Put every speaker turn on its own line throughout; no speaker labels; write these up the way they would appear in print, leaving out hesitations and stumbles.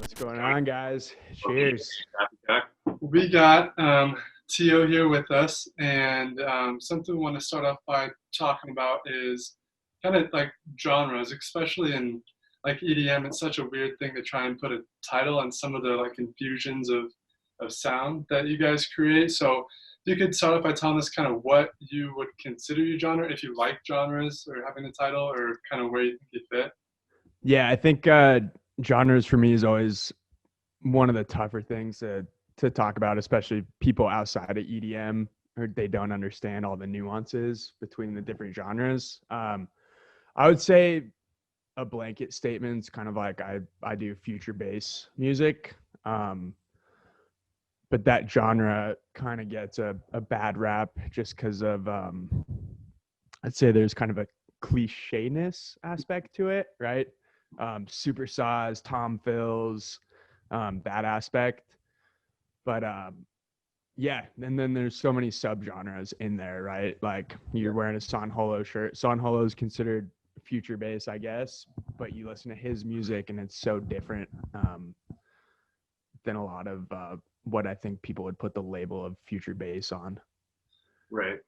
What's going on, guys? Cheers.
We got Teeoh here with us, and something we want to start off by talking about is kind of like genres, especially in like EDM. It's such a weird thing to try and put a title on some of the like infusions of sound that you guys create. So if you could start off by telling us kind of what you would consider your genre, if you like genres or having a title, or kind of where you think you fit.
Yeah, I think genres for me is always one of the tougher things to talk about, especially people outside of EDM, or they don't understand all the nuances between the different genres. I would say a blanket statement's kind of like I do future bass music, but that genre kind of gets a bad rap just because of I'd say there's kind of a cliche-ness aspect to it, right? Super saws, Tom Fills, that aspect. But yeah, and then there's so many subgenres in there, right? Like you're wearing a Son Holo shirt. Son Holo is considered future bass, I guess, but you listen to his music and it's so different than a lot of what I think people would put the label of future bass on.
Right.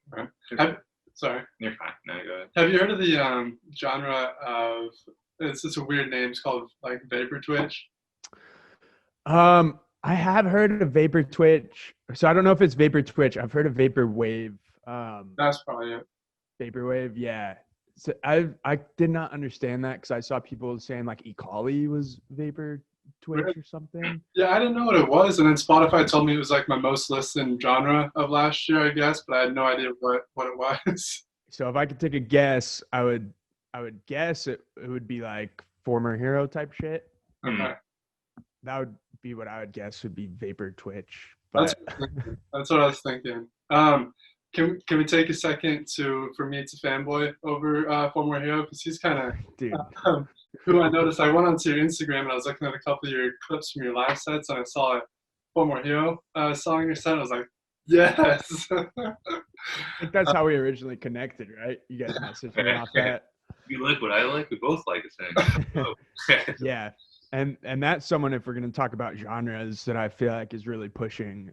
Sorry.
You're fine. No, go ahead.
Have you heard of the genre of, it's a weird name, it's called like Vapor Twitch?
I have heard of Vapor Twitch. So I don't know if it's Vapor Twitch. I've heard of Vapor Wave.
That's probably it.
Vapor Wave, yeah. So I did not understand that because I saw people saying like Ecali was Vapor Twitch or something.
Yeah, I didn't know what it was, and then Spotify told me it was like my most listened genre of last year, I guess, but I had no idea what it was.
So if I could take a guess, I would guess it would be like former hero type shit.
Okay.
That would be what I would guess would be Vapor Twitch.
That's what I was thinking. Can we take a second for me to fanboy over former hero, because he's kind of
dude.
Who I noticed. I went onto your Instagram and I was looking at a couple of your clips from your live sets, and I saw a former hero song your set. I was like, yes.
I think that's how we originally connected, right? You guys messaged me off that.
You like what I like. We both like the same. Oh.
Yeah. And that's someone, if we're going to talk about genres, that I feel like is really pushing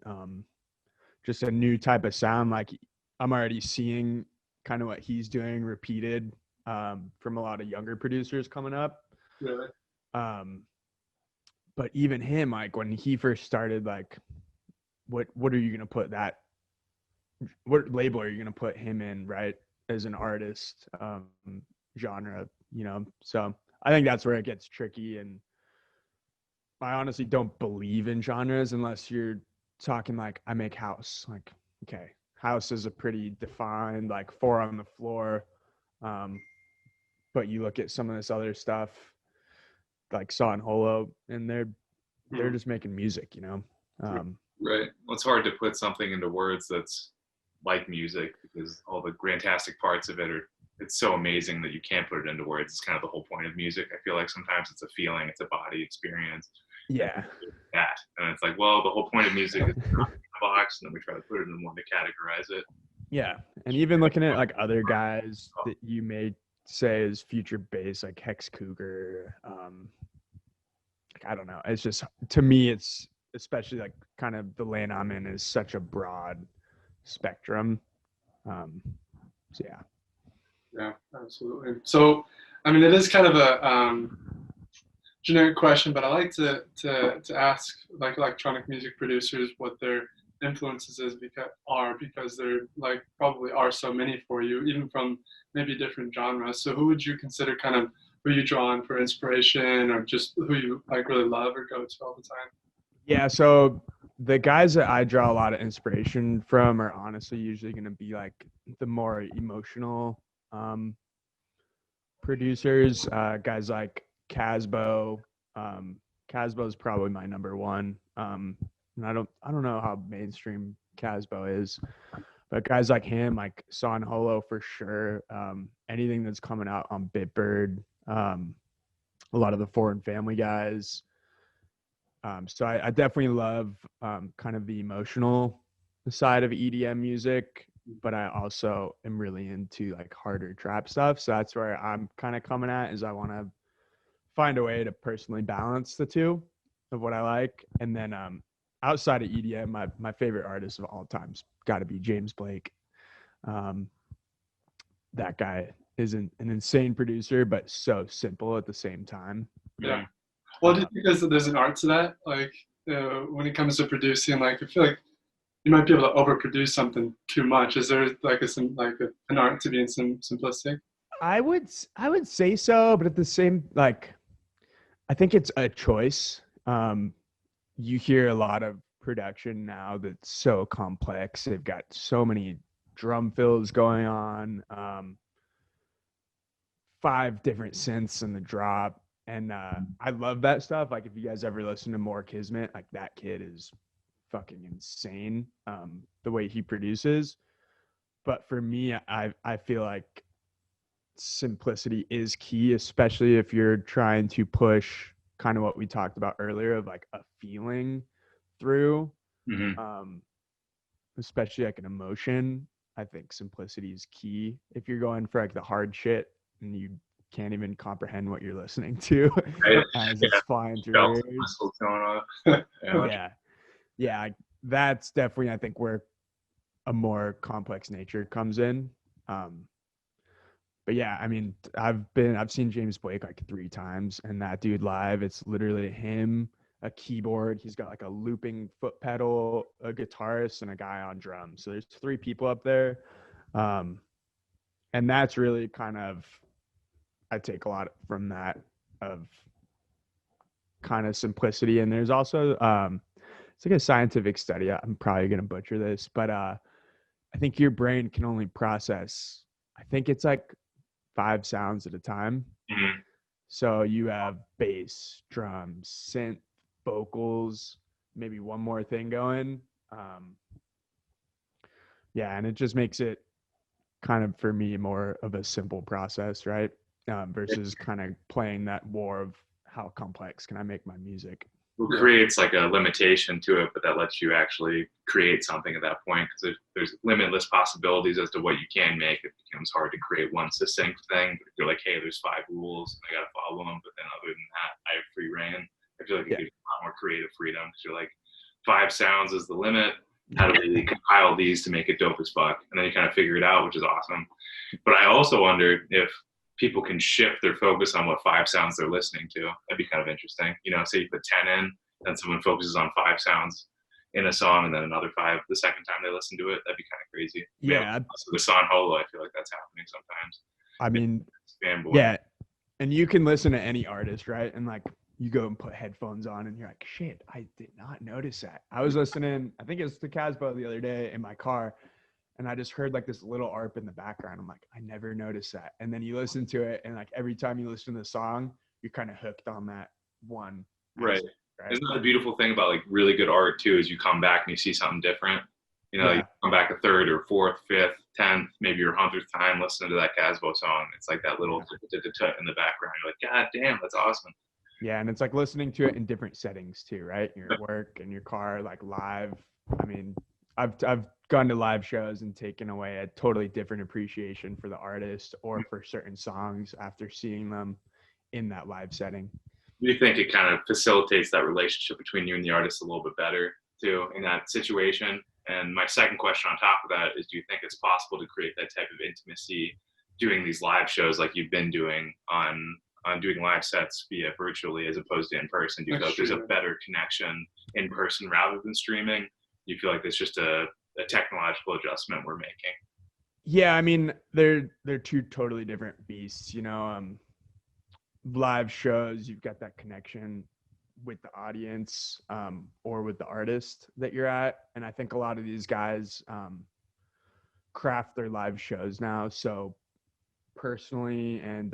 just a new type of sound. Like I'm already seeing kind of what he's doing repeated from a lot of younger producers coming up.
Really?
But even him, like when he first started, like what are you going to put that, what label are you going to put him in, right? As an artist genre, you know? So I think that's where it gets tricky. And I honestly don't believe in genres unless you're talking like I make house. Like, okay, house is a pretty defined, like 4 on the floor. But you look at some of this other stuff like Son Holo, and they're just making music, you know?
Right. Well, it's hard to put something into words that's like music, because all the grantastic parts of it it's so amazing that you can't put it into words. It's kind of the whole point of music. I feel like sometimes it's a feeling, it's a body experience.
Yeah.
And it's like, well, the whole point of music is not in a box, and then we try to put it in one to categorize it.
Yeah. And even looking at like other guys that you may say is future bass, like Hex Cougar, I don't know. It's just, to me, it's especially like kind of the lane I'm in is such a broad spectrum. So yeah.
Yeah, absolutely. So, I mean, it is kind of a generic question, but I like to ask like electronic music producers what their influences because there like probably are so many for you, even from maybe different genres. So who would you consider kind of who you draw on for inspiration, or just who you like really love or go to all the time?
Yeah, so the guys that I draw a lot of inspiration from are honestly usually going to be like the more emotional producers, guys like Casbo. Casbo is probably my number one. And I don't know how mainstream Casbo is, but guys like him, like Son Holo for sure. Anything that's coming out on Bitbird, a lot of the Foreign Family guys. So I definitely love kind of the emotional side of EDM music. but I also am really into like harder trap stuff. So that's where I'm kind of coming at, is I want to find a way to personally balance the two of what I like. And then outside of EDM, my favorite artist of all time's got to be James Blake. Um, that guy is an insane producer, but so simple at the same time.
Yeah. Well, do you think there's an art to that? Like when it comes to producing, like I feel like you might be able to overproduce something too much. Is there like an art to being simplistic?
I would say so, but at the same, like, I think it's a choice. You hear a lot of production now that's so complex. They've got so many drum fills going on, 5 different synths in the drop. And I love that stuff. Like, if you guys ever listen to More Kismet, like, that kid is fucking insane, the way he produces. But for me, I feel like simplicity is key, especially if you're trying to push kind of what we talked about earlier of like a feeling through, especially like an emotion. I think simplicity is key if you're going for like the hard shit and you can't even comprehend what you're listening to
Right?
as
Yeah.
it's flying through
Bells
your
and
ears.
whistles going on.
Yeah, that's definitely, I think, where a more complex nature comes in. But yeah, I mean, I've seen James Blake like 3 times, and that dude live, it's literally him, a keyboard. He's got like a looping foot pedal, a guitarist, and a guy on drums. So there's 3 people up there. And that's really kind of, I take a lot from that, of kind of simplicity. And there's also, it's like a scientific study. I'm probably going to butcher this, but I think your brain can only process, I think it's like 5 sounds at a time.
Mhm.
So you have bass, drums, synth, vocals, maybe one more thing going. Yeah, and it just makes it kind of, for me, more of a simple process, right? Versus kind of playing that war of how complex can I make my music.
It creates like a limitation to it, but that lets you actually create something at that point, because there's limitless possibilities as to what you can make. It becomes hard to create one succinct thing. But if you're like, hey, there's 5 rules, I got to follow them. But then other than that, I have free reign. I feel like it gives you a lot more creative freedom, because you're like, 5 sounds is the limit. How do we compile these to make it dope as fuck? And then you kind of figure it out, which is awesome. But I also wonder if people can shift their focus on what 5 sounds they're listening to. That'd be kind of interesting. You know, say you put 10 in, then someone focuses on 5 sounds in a song, and then another 5 the second time they listen to it. That'd be kind of crazy.
Yeah.
So the San Holo, I feel like that's happening sometimes.
I mean,
Fanboy.
yeah. And you can listen to any artist, right? And like, you go and put headphones on and you're like, shit, I did not notice that. I was listening, I think it was to Casbo the other day in my car, and I just heard like this little ARP in the background. I'm like, I never noticed that. And then you listen to it, and like every time you listen to the song, you're kind of hooked on that one.
Right. Isn't that the beautiful thing about like really good art too, is you come back and you see something different. You know, you come back a 3rd or 4th, 5th, 10th, maybe your 100th time listening to that Casbo song. It's like that little in the background. You're like, God damn, that's awesome.
Yeah, and it's like listening to it in different settings too, right? Your work, in your car, like live. I mean, I've gone to live shows and taken away a totally different appreciation for the artist or for certain songs after seeing them in that live setting.
Do you think it kind of facilitates that relationship between you and the artist a little bit better too in that situation? And my second question on top of that is, do you think it's possible to create that type of intimacy doing these live shows like you've been doing on doing live sets via virtually as opposed to in person? Do you feel like there's a better connection in person rather than streaming? Do you feel like it's just a technological adjustment we're making?
Yeah, I mean, they're 2 totally different beasts, you know. Live shows, you've got that connection with the audience, or with the artist that you're at. And I think a lot of these guys craft their live shows now so personally, and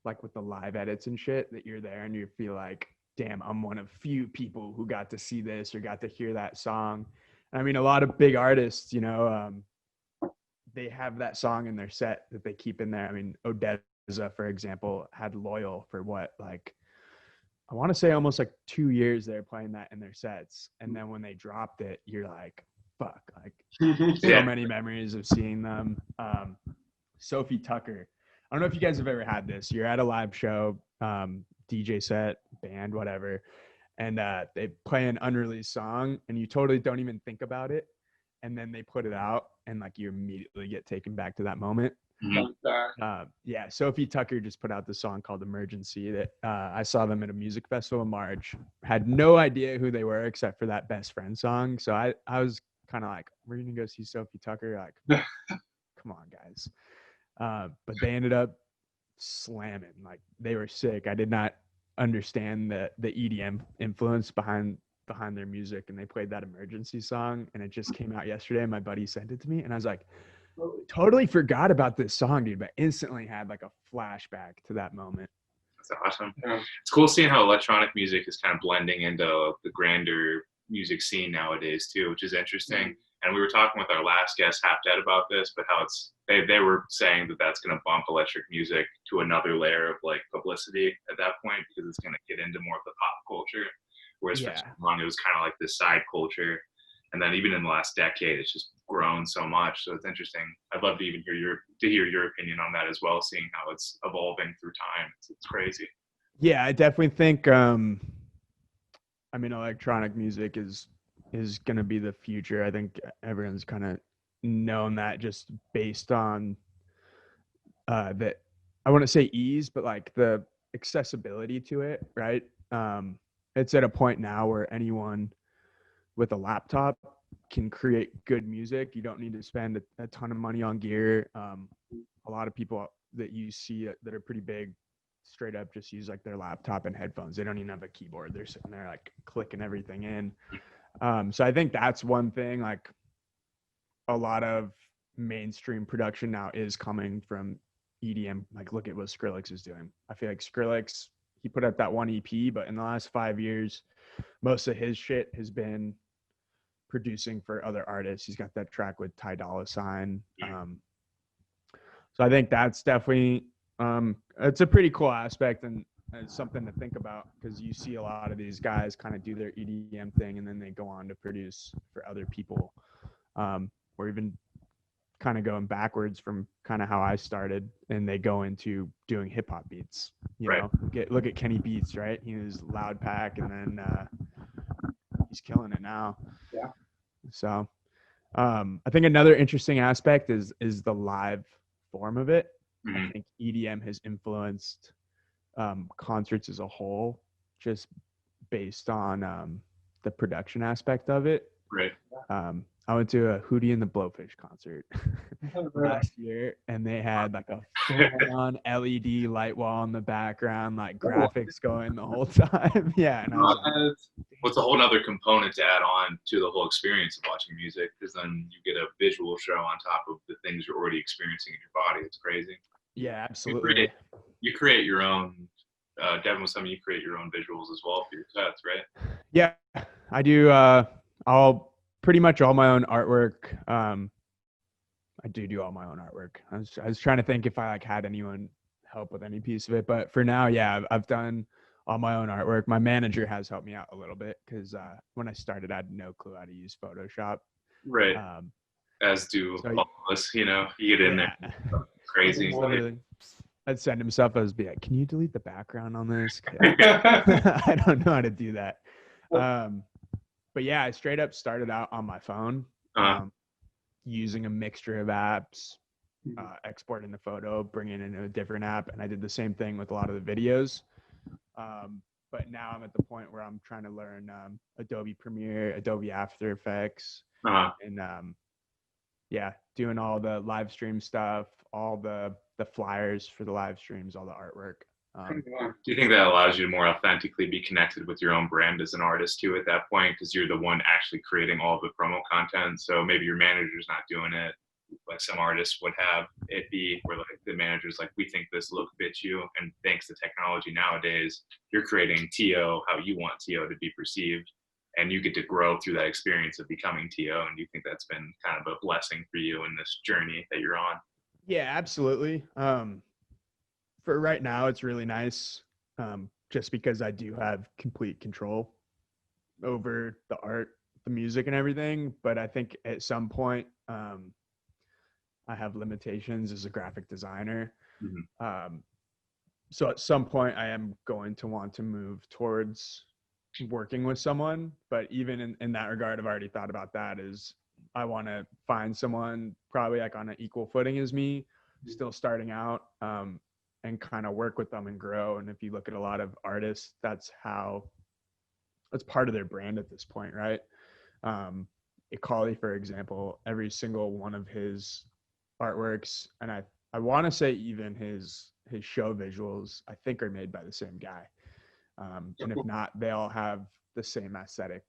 like with the live edits and shit, that you're there and you feel like, damn, I'm one of few people who got to see this or got to hear that song. And I mean, a lot of big artists, you know, they have that song in their set that they keep in there. I mean, Odessa, for example, had Loyal for what, like, I want to say almost like 2 years they're playing that in their sets. And then when they dropped it, you're like, fuck. Like so
Yeah.
many memories of seeing them. Sophie Tucker. I don't know if you guys have ever had this. You're at a live show, DJ set, band, whatever, and they play an unreleased song, and you totally don't even think about it, and then they put it out, and like you immediately get taken back to that moment. Yeah, Sophie Tucker just put out this song called Emergency that I saw them at a music festival in March. Had no idea who they were except for that Best Friend song. So I was kind of like, we're going to go see Sophie Tucker. Like, come on, guys. But they ended up slamming. Like, they were sick. I did not understand the EDM influence behind their music, and they played that Emergency song, and it just came out yesterday, and my buddy sent it to me, and I was like, totally forgot about this song, dude, but instantly had like a flashback to that moment.
That's awesome. Yeah. It's cool seeing how electronic music is kind of blending into the grander music scene nowadays too, which is interesting. And we were talking with our last guest, Half Dead, about this, but how they were saying that that's going to bump electric music to another layer of like publicity at that point, because it's going to get into more of the pop culture, whereas for so long it was kind of like this side culture. And then even in the last decade, it's just grown so much. So it's interesting. I'd love to even hear your opinion on that as well, seeing how it's evolving through time. It's crazy.
Yeah, I definitely think, I mean, electronic music is going to be the future. I think everyone's kind of known that just based on that, I want to say ease, but like the accessibility to it, right? It's at a point now where anyone with a laptop can create good music. You don't need to spend a ton of money on gear. A lot of people that you see that are pretty big straight up just use like their laptop and headphones. They don't even have a keyboard. They're sitting there like clicking everything in. So I think that's one thing. Like a lot of mainstream production now is coming from EDM. Like look at what Skrillex is doing. I feel like Skrillex, he put out that one EP, but in the last 5 years, most of his shit has been producing for other artists. He's got that track with Ty Dolla $ign. So I think that's definitely it's a pretty cool aspect, and it's something to think about, because you see a lot of these guys kind of do their EDM thing and then they go on to produce for other people, or even kind of going backwards from kind of how I started, and they go into doing hip hop beats. You know, look at Kenny Beats, right? He was Loud Pack, and then he's killing it now.
Yeah.
So I think another interesting aspect is the live form of it. I think EDM has influenced concerts as a whole, just based on the production aspect of it.
Right.
I went to a Hootie and the Blowfish concert last year, and they had like a full-on LED light wall in the background, like graphics going the whole time. Yeah, and I was like,
well, it's a whole other component to add on to the whole experience of watching music, because then you get a visual show on top of the things you're already experiencing in your body. It's crazy.
Yeah, absolutely.
You create your own. Devin was telling me you create your own visuals as well for your sets, right?
Yeah, I do. Pretty much all my own artwork. I do all my own artwork. I was trying to think if I like had anyone help with any piece of it, but for now, yeah, I've done all my own artwork. My manager has helped me out a little bit, because when I started, I had no clue how to use Photoshop.
Right. As do all of us, you know, you get in there. Crazy.
I'd send him stuff. I was be like, can you delete the background on this? I don't know how to do that. But yeah, I straight up started out on my phone, using a mixture of apps, exporting the photo, bringing it into a different app. And I did the same thing with a lot of the videos. But now I'm at the point where I'm trying to learn Adobe Premiere, Adobe After Effects, and doing all the live stream stuff, all the flyers for the live streams, all the artwork.
Do you think that allows you to more authentically be connected with your own brand as an artist too at that point, because you're the one actually creating all the promo content? So maybe your manager's not doing it like some artists would have it be, where like the manager's like, we think this look fits you, and thanks to technology nowadays, you're creating Teeoh how you want Teeoh to be perceived, and you get to grow through that experience of becoming Teeoh. And do you think that's been kind of a blessing for you in this journey that you're on?
Yeah, absolutely. For right now, it's really nice, just because I do have complete control over the art. the music and everything, but I think at some point I have limitations as a graphic designer. So at some point I am going to want to move towards working with someone, but even in that regard, I've already thought about that. Is I want to find someone probably like on an equal footing as me, still starting out, and kind of work with them and grow. And if you look at a lot of artists, that's part of their brand at this point, right? Ikali, for example, every single one of his artworks, and I want to say even his show visuals, I think are made by the same guy. And if not, they all have the same aesthetic,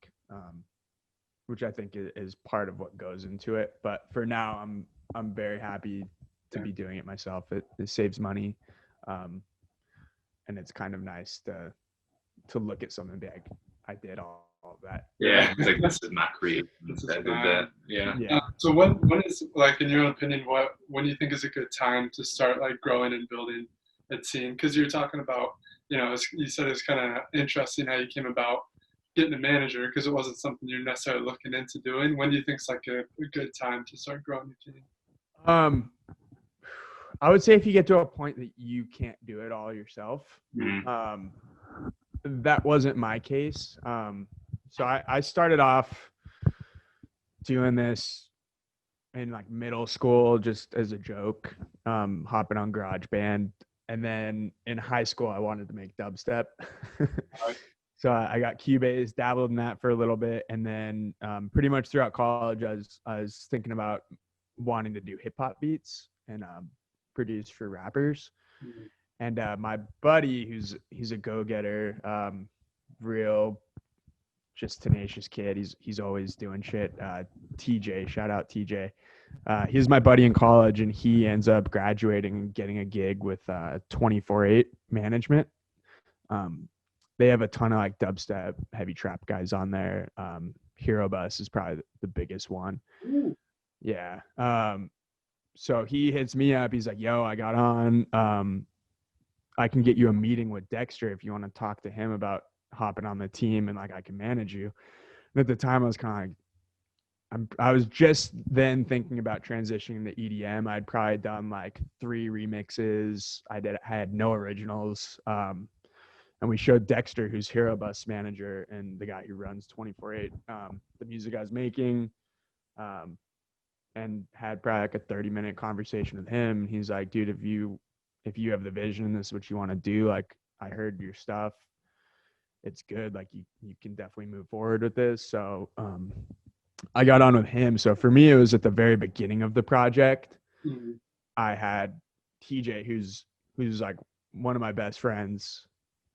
which I think is part of what goes into it. But for now, I'm very happy to be doing it myself. It saves money, and it's kind of nice to look at something and be like, I did all of that.
Yeah, it's like, this is not creative. I did that. Yeah.
So when is, like, in your opinion, when do you think is a good time to start like growing and building a team? Because you're talking about, you said it's kind of interesting how you came about getting a manager, because it wasn't something you're necessarily looking into doing. When do you think is like a good time to start growing your team?
I would say if you get to a point that you can't do it all yourself. That wasn't my case. So I started off doing this in like middle school just as a joke, hopping on GarageBand. And then in high school, I wanted to make dubstep. So I got Cubase, dabbled in that for a little bit. And then pretty much throughout college, I was thinking about wanting to do hip hop beats and produce for rappers. And my buddy, he's a go-getter, real just tenacious kid. He's always doing shit. TJ, shout out TJ. He's my buddy in college, and he ends up graduating and getting a gig with 24/8 management. They have a ton of like dubstep, heavy trap guys on there. Hero Bus is probably the biggest one. Yeah. So he hits me up. He's like, yo, I got on. I can get you a meeting with Dexter if you want to talk to him about hopping on the team, and like I can manage you. And at the time I was kind of like, I was just then thinking about transitioning to EDM. I'd probably done like 3 remixes. I had no originals. And we showed Dexter, who's Hero Bus manager and the guy who runs 24/8, the music I was making, and had probably like a 30-minute conversation with him. And he's like, dude, if you have the vision, this is what you want to do. Like, I heard your stuff. It's good. Like you can definitely move forward with this. So, I got on with him. So for me, it was at the very beginning of the project. I had TJ, who's like one of my best friends,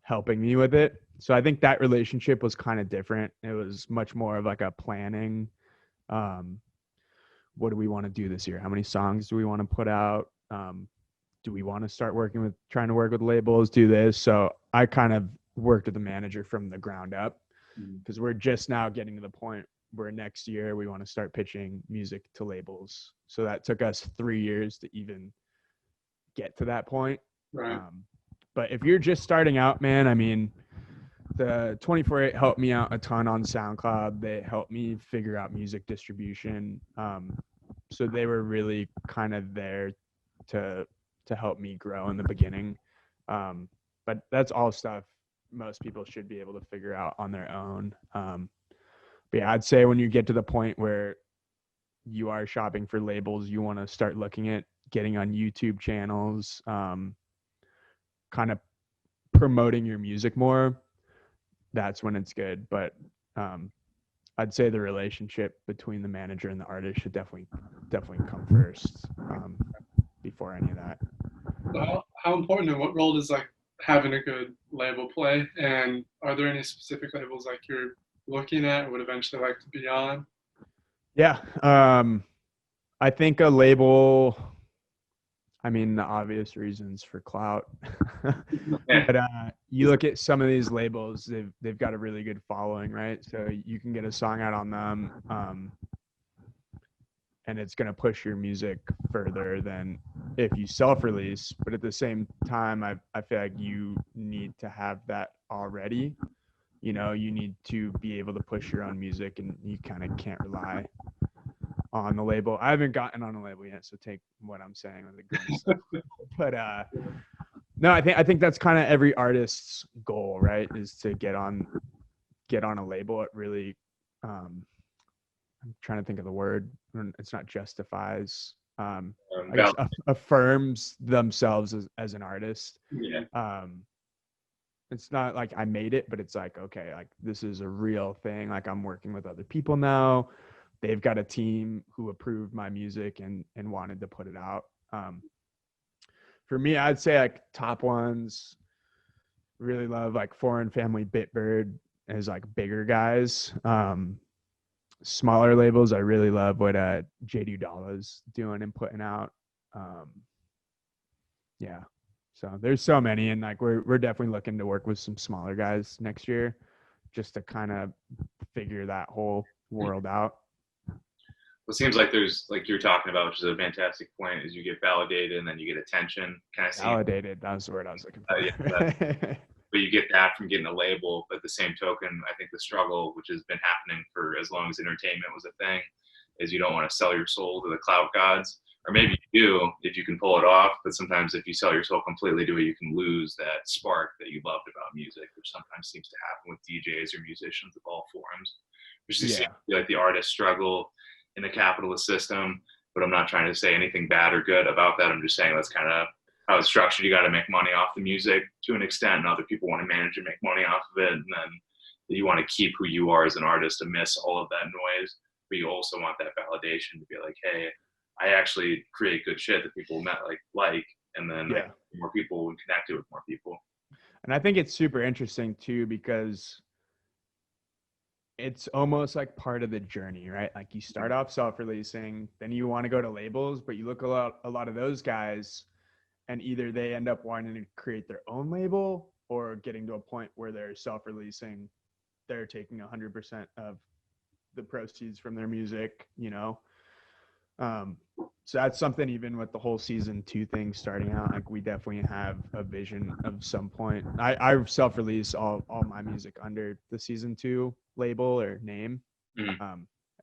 helping me with it. So I think that relationship was kind of different. It was much more of like a planning. What do we want to do this year? How many songs do we want to put out? Do we want to start trying to work with labels, do this? So I kind of worked with the manager from the ground up, because we're just now getting to the point where next year we want to start pitching music to labels. So that took us 3 years to even get to that point.
Right.
But if you're just starting out, man, I mean, the 24/8 helped me out a ton on SoundCloud. They helped me figure out music distribution. So they were really kind of there to help me grow in the beginning. But that's all stuff most people should be able to figure out on their own. But yeah, I'd say when you get to the point where you are shopping for labels, you want to start looking at getting on YouTube channels, kind of promoting your music more. That's when it's good. But I'd say the relationship between the manager and the artist should definitely come first, before any of that.
So how important and what role does like having a good label play? And are there any specific labels like you're looking at or would eventually like to be on?
Yeah. I think a label, I mean, the obvious reasons for clout. But you look at some of these labels, they've got a really good following, right? So you can get a song out on them, and it's going to push your music further than if you self-release. But at the same time, I feel like you need to have that already. you know, you need to be able to push your own music, and you kind of can't rely on the label. I haven't gotten on a label yet, so take what I'm saying with a grain of salt. But no, I think that's kind of every artist's goal, right? Is to get on a label. It really, I'm trying to think of the word. It's not justifies. I guess affirms themselves as an artist.
Yeah.
It's not like I made it, but it's like, okay, like this is a real thing. Like I'm working with other people now. They've got a team who approved my music and wanted to put it out. For me, I'd say like top ones, really love like Foreign Family, Bitbird as like bigger guys. Smaller labels, I really love what J.D. Dalla's doing and putting out. Yeah. So there's so many, and like we're definitely looking to work with some smaller guys next year just to kind of figure that whole world out.
It seems like there's, like you're talking about, which is a fantastic point, is you get validated and then you get attention. Kind of
validated. That was the word I was looking for.
Yeah, but you get that from getting a label. But at the same token, I think the struggle, which has been happening for as long as entertainment was a thing, is you don't want to sell your soul to the clout gods. Or maybe you do if you can pull it off. But sometimes if you sell your soul completely to it, you can lose that spark that you loved about music, which sometimes seems to happen with DJs or musicians of all forms. Which is like the artists struggle in the capitalist system. But I'm not trying to say anything bad or good about that. I'm just saying that's kind of how it's structured. You got to make money off the music to an extent, and other people want to manage and make money off of it. And then you want to keep who you are as an artist amidst all of that noise. But you also want that validation to be like, hey, I actually create good shit that people like, and then more people would connect it with more people.
And I think it's super interesting too, because it's almost like part of the journey, right? Like you start off self-releasing, then you want to go to labels, but you look a lot of those guys, and either they end up wanting to create their own label or getting to a point where they're self-releasing, they're taking 100% of the proceeds from their music, you know? So that's something, even with the whole season 2 thing starting out, like we definitely have a vision of some point. I self-release all my music under the season 2 label or name. I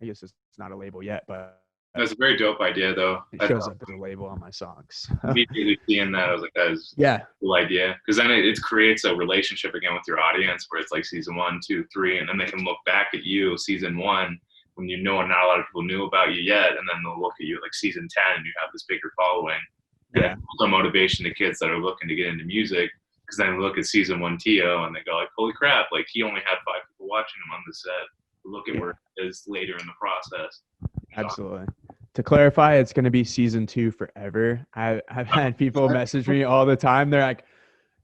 guess it's not a label yet, but
that's a very dope idea, though.
It shows up as a label on my songs.
Immediately seeing that, I was like, that is a cool idea. Because then it creates a relationship again with your audience where it's like season 1, 2, 3, and then they can look back at you season 1 when you know not a lot of people knew about you yet, and then they'll look at you like season 10 and you have this bigger following. And it's also motivation to kids that are looking to get into music, because then they look at season 1 Teeoh and they go like, holy crap, like he only had 5 people watching him on the set. Look at where it is later in the process.
Absolutely. To clarify, it's going to be season 2 forever. I've had people message me all the time. They're like,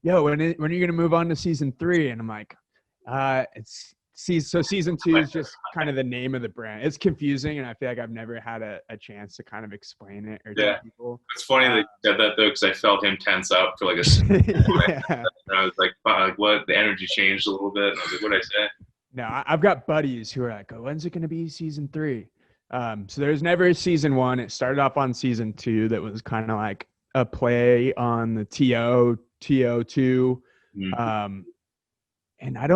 yo, when are you going to move on to season 3? And I'm like, season 2 is just kind of the name of the brand. It's confusing, and I feel like I've never had a chance to kind of explain it or tell people.
It's funny that you said that, though, because I felt him tense up for like a second. And I was like, what? The energy changed a little bit. And I was like, what'd I say?
No, I've got buddies who are like, oh, when's it going to be season 3? So there's never a season 1. It started off on season 2 that was kind of like a play on the Teeoh 2. And I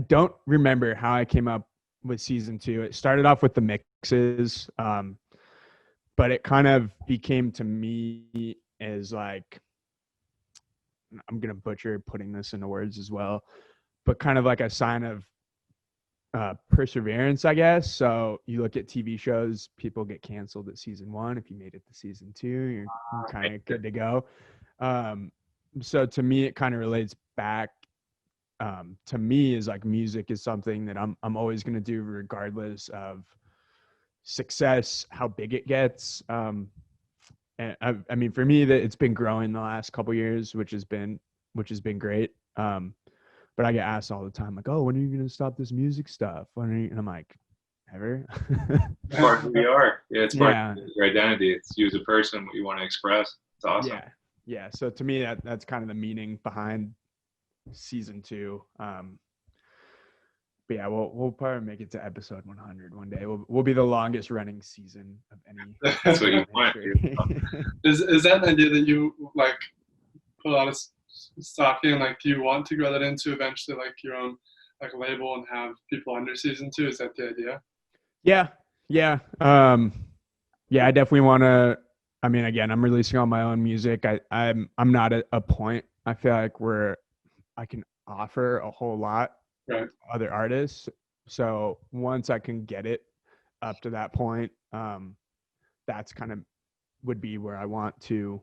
don't remember how I came up with season 2. It started off with the mixes, but it kind of became to me as like, I'm going to butcher putting this into words as well, but kind of like a sign of perseverance, I guess. So you look at TV shows, people get canceled at season 1. If you made it to season 2, you're kind of good to go. So to me, it kind of relates back to me is like music is something that I'm always going to do regardless of success, how big it gets. And I mean, for me, that it's been growing the last couple years, which has been great. But I get asked all the time, like, oh, when are you going to stop this music stuff? And I'm like, ever?
Part of who we are. Yeah, it's part of your identity. It's you as a person, what you want to express. It's awesome.
Yeah. So to me, that's kind of the meaning behind season 2. But yeah, we'll probably make it to episode 100 one day. We'll be the longest running season of any.
That's what you want.
Is that an idea that you like put out stocking, like, do you want to grow that into eventually like your own like label and have people under season 2? Is that the idea?
Yeah. Yeah. Yeah, I definitely want to. I mean, again, I'm releasing all my own music. I'm not at a point. I feel like where I can offer a whole lot
Right.
to other artists. So once I can get it up to that point, that's kind of would be where I want to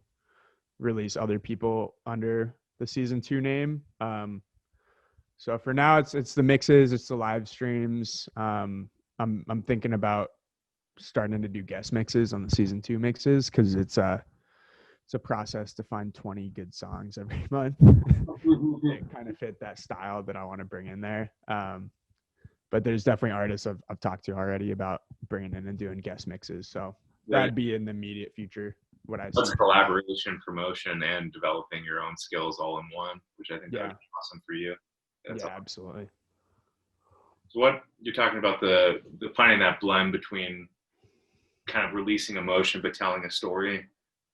release other people under the season 2 name. So for now, it's the mixes, it's the live streams. I'm thinking about starting to do guest mixes on the season 2 mixes because it's a process to find 20 good songs every month. They kind of fit that style that I want to bring in there. But there's definitely artists I've talked to already about bringing in and doing guest mixes. So that'd be in the immediate future. What I
That's
see.
collaboration, promotion, and developing your own skills all in one, which I think that would be awesome for you. That's awesome.
Absolutely.
So what you're talking about, the finding that blend between kind of releasing emotion but telling a story.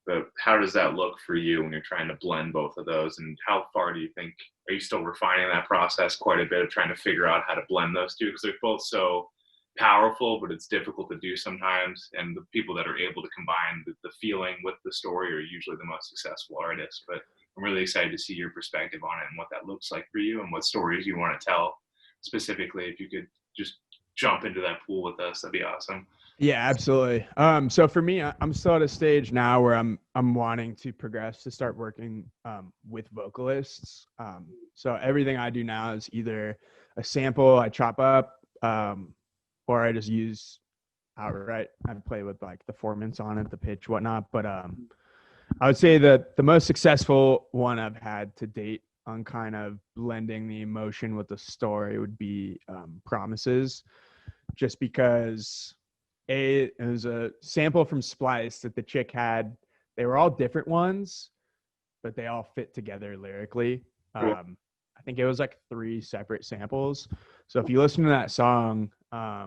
But how does that look for you when you're trying to blend both of those? And how far do you think, are you still refining that process quite a bit of trying to figure out how to blend those two? Because they're both so powerful, but it's difficult to do sometimes. And the people that are able to combine the feeling with the story are usually the most successful artists. But I'm really excited to see your perspective on it and what that looks like for you and what stories you want to tell specifically. If you could just jump into that pool with us, that'd be awesome.
Yeah, absolutely. So for me, I'm still at a stage now where I'm wanting to progress to start working with vocalists. So everything I do now is either a sample I chop up, or I just use outright. I play with like the formants on it, the pitch, whatnot. But I would say that the most successful one I've had to date on kind of blending the emotion with the story would be Promises, just because it was a sample from Splice that the chick had. They were all different ones, but they all fit together lyrically.
Cool.
I think it was like 3 separate samples. So if you listen to that song, I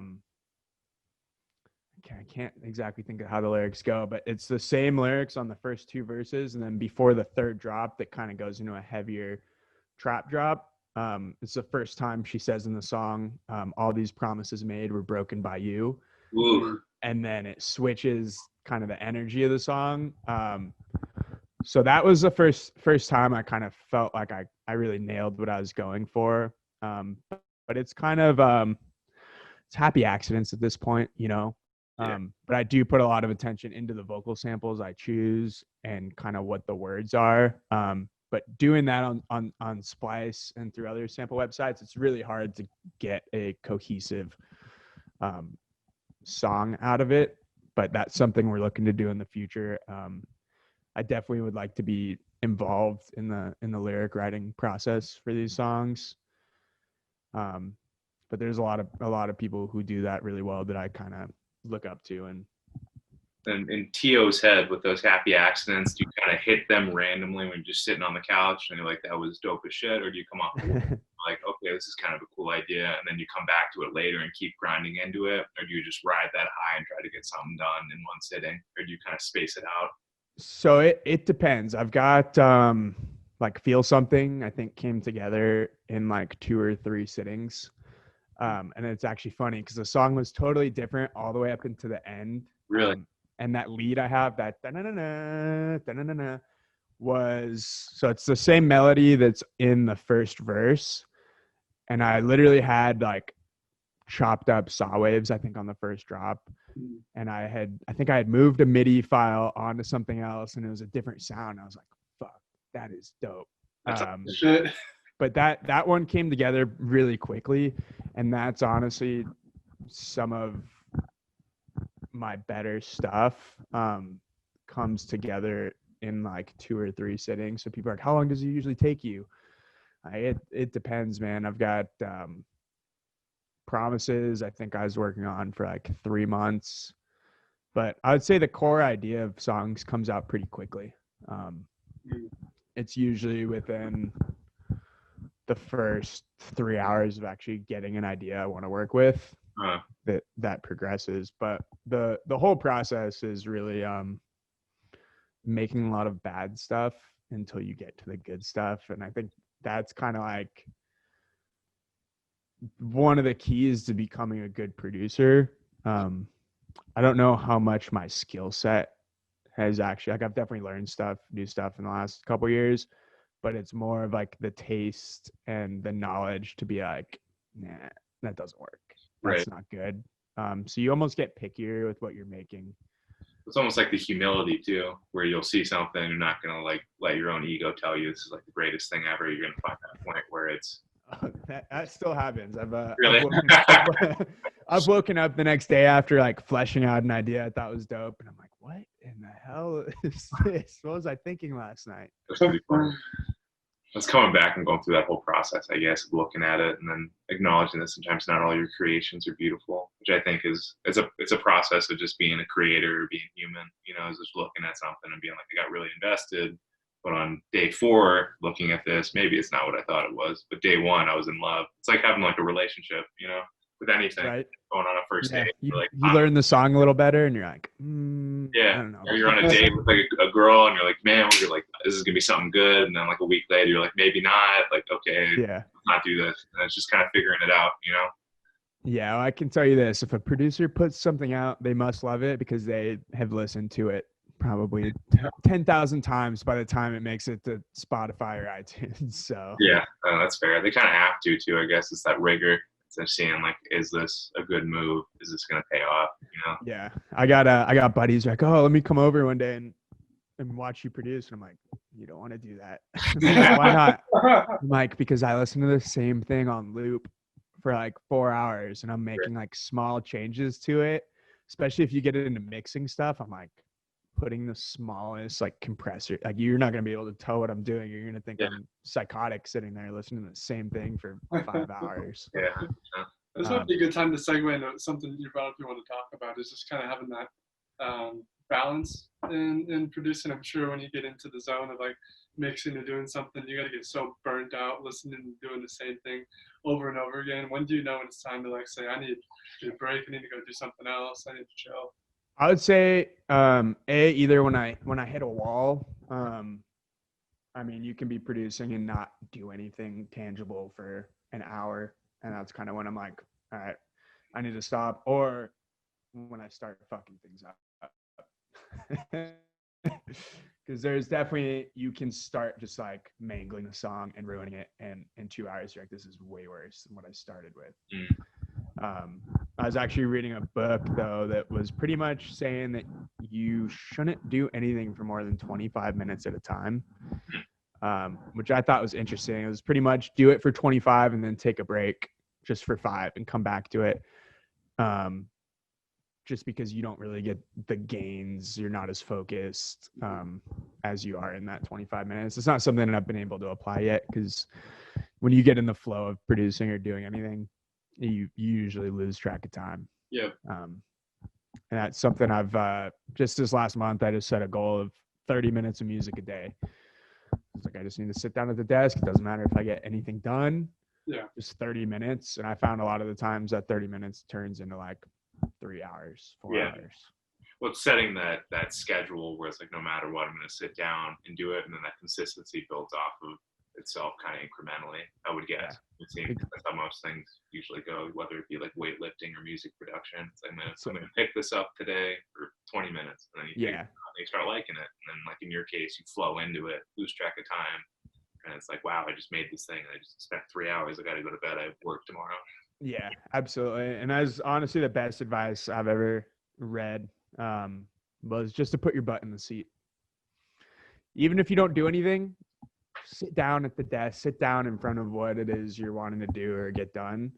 can't exactly think of how the lyrics go, but it's the same lyrics on the first 2 verses. And then before the 3rd drop, that kind of goes into a heavier trap drop. It's the first time she says in the song, all these promises made were broken by you.
Ooh.
And then it switches kind of the energy of the song. So that was the first time I kind of felt like I really nailed what I was going for. But it's kind of it's happy accidents at this point, you know. But I do put a lot of attention into the vocal samples I choose and kind of what the words are. But doing that on Splice and through other sample websites, it's really hard to get a cohesive song out of it. But that's something we're looking to do in the future. I definitely would like to be involved in the lyric writing process for these songs. But there's a lot of people who do that really well that I kind of look up to. And
in Teeoh's head with those happy accidents, do you kind of hit them randomly when you're just sitting on the couch and you're like, that was dope as shit? Or do you come off like, okay, this is kind of a cool idea, and then you come back to it later and keep grinding into it? Or do you just ride that high and try to get something done in one sitting? Or do you kind of space it out?
So it depends. I've got like Feel Something, I think, came together in like 2 or 3 sittings. And it's actually funny because the song was totally different all the way up into the end.
Really?
And that lead I have, that da-na-na-na, da-na-na-na, was, so it's the same melody that's in the first verse. And I literally had like chopped up saw waves, I think, on the first drop. And I think I had moved a MIDI file onto something else and it was a different sound. I was like, fuck, that is dope.
Shit.
But that one came together really quickly. And that's honestly some of my better stuff comes together in like 2 or 3 sittings. So people are like, how long does it usually take you? It depends, man. I've got Promises, I think I was working on for like 3 months. But I would say the core idea of songs comes out pretty quickly. It's usually within the first 3 hours of actually getting an idea I want to work with. That progresses. But the whole process is really making a lot of bad stuff until you get to the good stuff. And I think that's kind of like one of the keys to becoming a good producer. I don't know how much my skill set has actually, like, I've definitely learned new stuff in the last couple of years, but it's more of like the taste and the knowledge to be like, nah, that doesn't work. That's not good. So you almost get pickier with what you're making.
It's almost like the humility too, where you'll see something, you're not gonna like let your own ego tell you this is like the greatest thing ever. You're gonna find that point where it's
that still happens.
really.
I've woken up the next day after like fleshing out an idea I thought was dope, and I'm like, what in the hell is this? What was I thinking last night?
That's pretty fun. It's coming back and going through that whole process, I guess, of looking at it and then acknowledging that sometimes not all your creations are beautiful, which I think is it's a process of just being a creator, being human, you know, is just looking at something and being like, I got really invested. But on day 4, looking at this, maybe it's not what I thought it was. But day 1, I was in love. It's like having like a relationship, you know, with anything,
right?
Going on a first date.
You
like,
learn the song a little better and you're like,
yeah.
I don't know.
Or you're on a date with like a girl and you're like, man, you're like, this is gonna be something good. And then like a week later, you're like, maybe not. Like, okay,
yeah,
let's not do this. And it's just kind of figuring it out, you know?
Yeah, well, I can tell you this: if a producer puts something out, they must love it because they have listened to it probably 10,000 times by the time it makes it to Spotify or iTunes. So
yeah, that's fair. They kind of have to too, I guess. It's that rigor. It's seeing like, is this a good move? Is this gonna pay off? You know?
Yeah, I got buddies like, oh, let me come over one day and watch you produce, and I'm like, you don't want to do that. Like, why not? I'm like, because I listen to the same thing on loop for like 4 hours, and I'm making like small changes to it. Especially if you get into mixing stuff, I'm like putting the smallest like compressor. Like, you're not gonna be able to tell what I'm doing. You're gonna think I'm psychotic sitting there listening to the same thing for 5 hours.
Yeah.
This might be a good time to segue into something you brought up you want to talk about, is just kind of having that balance in producing. I'm sure when you get into the zone of like mixing or doing something, you got to get so burnt out listening and doing the same thing over and over again. When do you know when it's time to like say, I need a break, I need to go do something else, I need to chill?
I would say either when I hit a wall. I mean, you can be producing and not do anything tangible for an hour, and that's kind of when I'm like, all right, I need to stop. Or when I start fucking things up. Because there's definitely, you can start just like mangling the song and ruining it, and in 2 hours you're like, this is way worse than what I started with. I was actually reading a book though that was pretty much saying that you shouldn't do anything for more than 25 minutes at a time, which I thought was interesting. It was pretty much do it for 25 and then take a break just for 5 and come back to it. Just because you don't really get the gains, you're not as focused as you are in that 25 minutes. It's not something that I've been able to apply yet, because when you get in the flow of producing or doing anything, you usually lose track of time.
Yeah.
And that's something I've just this last month, I just set a goal of 30 minutes of music a day. It's like, I just need to sit down at the desk. It doesn't matter if I get anything done.
Yeah.
Just 30 minutes. And I found a lot of the times that 30 minutes turns into like 3 hours, 4 hours.
Well, it's setting that schedule where it's like, no matter what, I'm going to sit down and do it. And then that consistency builds off of itself kind of incrementally, I would guess. It seems that's how most things usually go, whether it be like weightlifting or music production. It's like, I'm going to pick this up today for 20 minutes. And then you start liking it. And then, like in your case, you flow into it, lose track of time. And it's like, wow, I just made this thing. And I just spent 3 hours. I got to go to bed. I have work tomorrow.
Yeah, absolutely. And that's honestly the best advice I've ever read, was just to put your butt in the seat. Even if you don't do anything, sit down at the desk, sit down in front of what it is you're wanting to do or get done.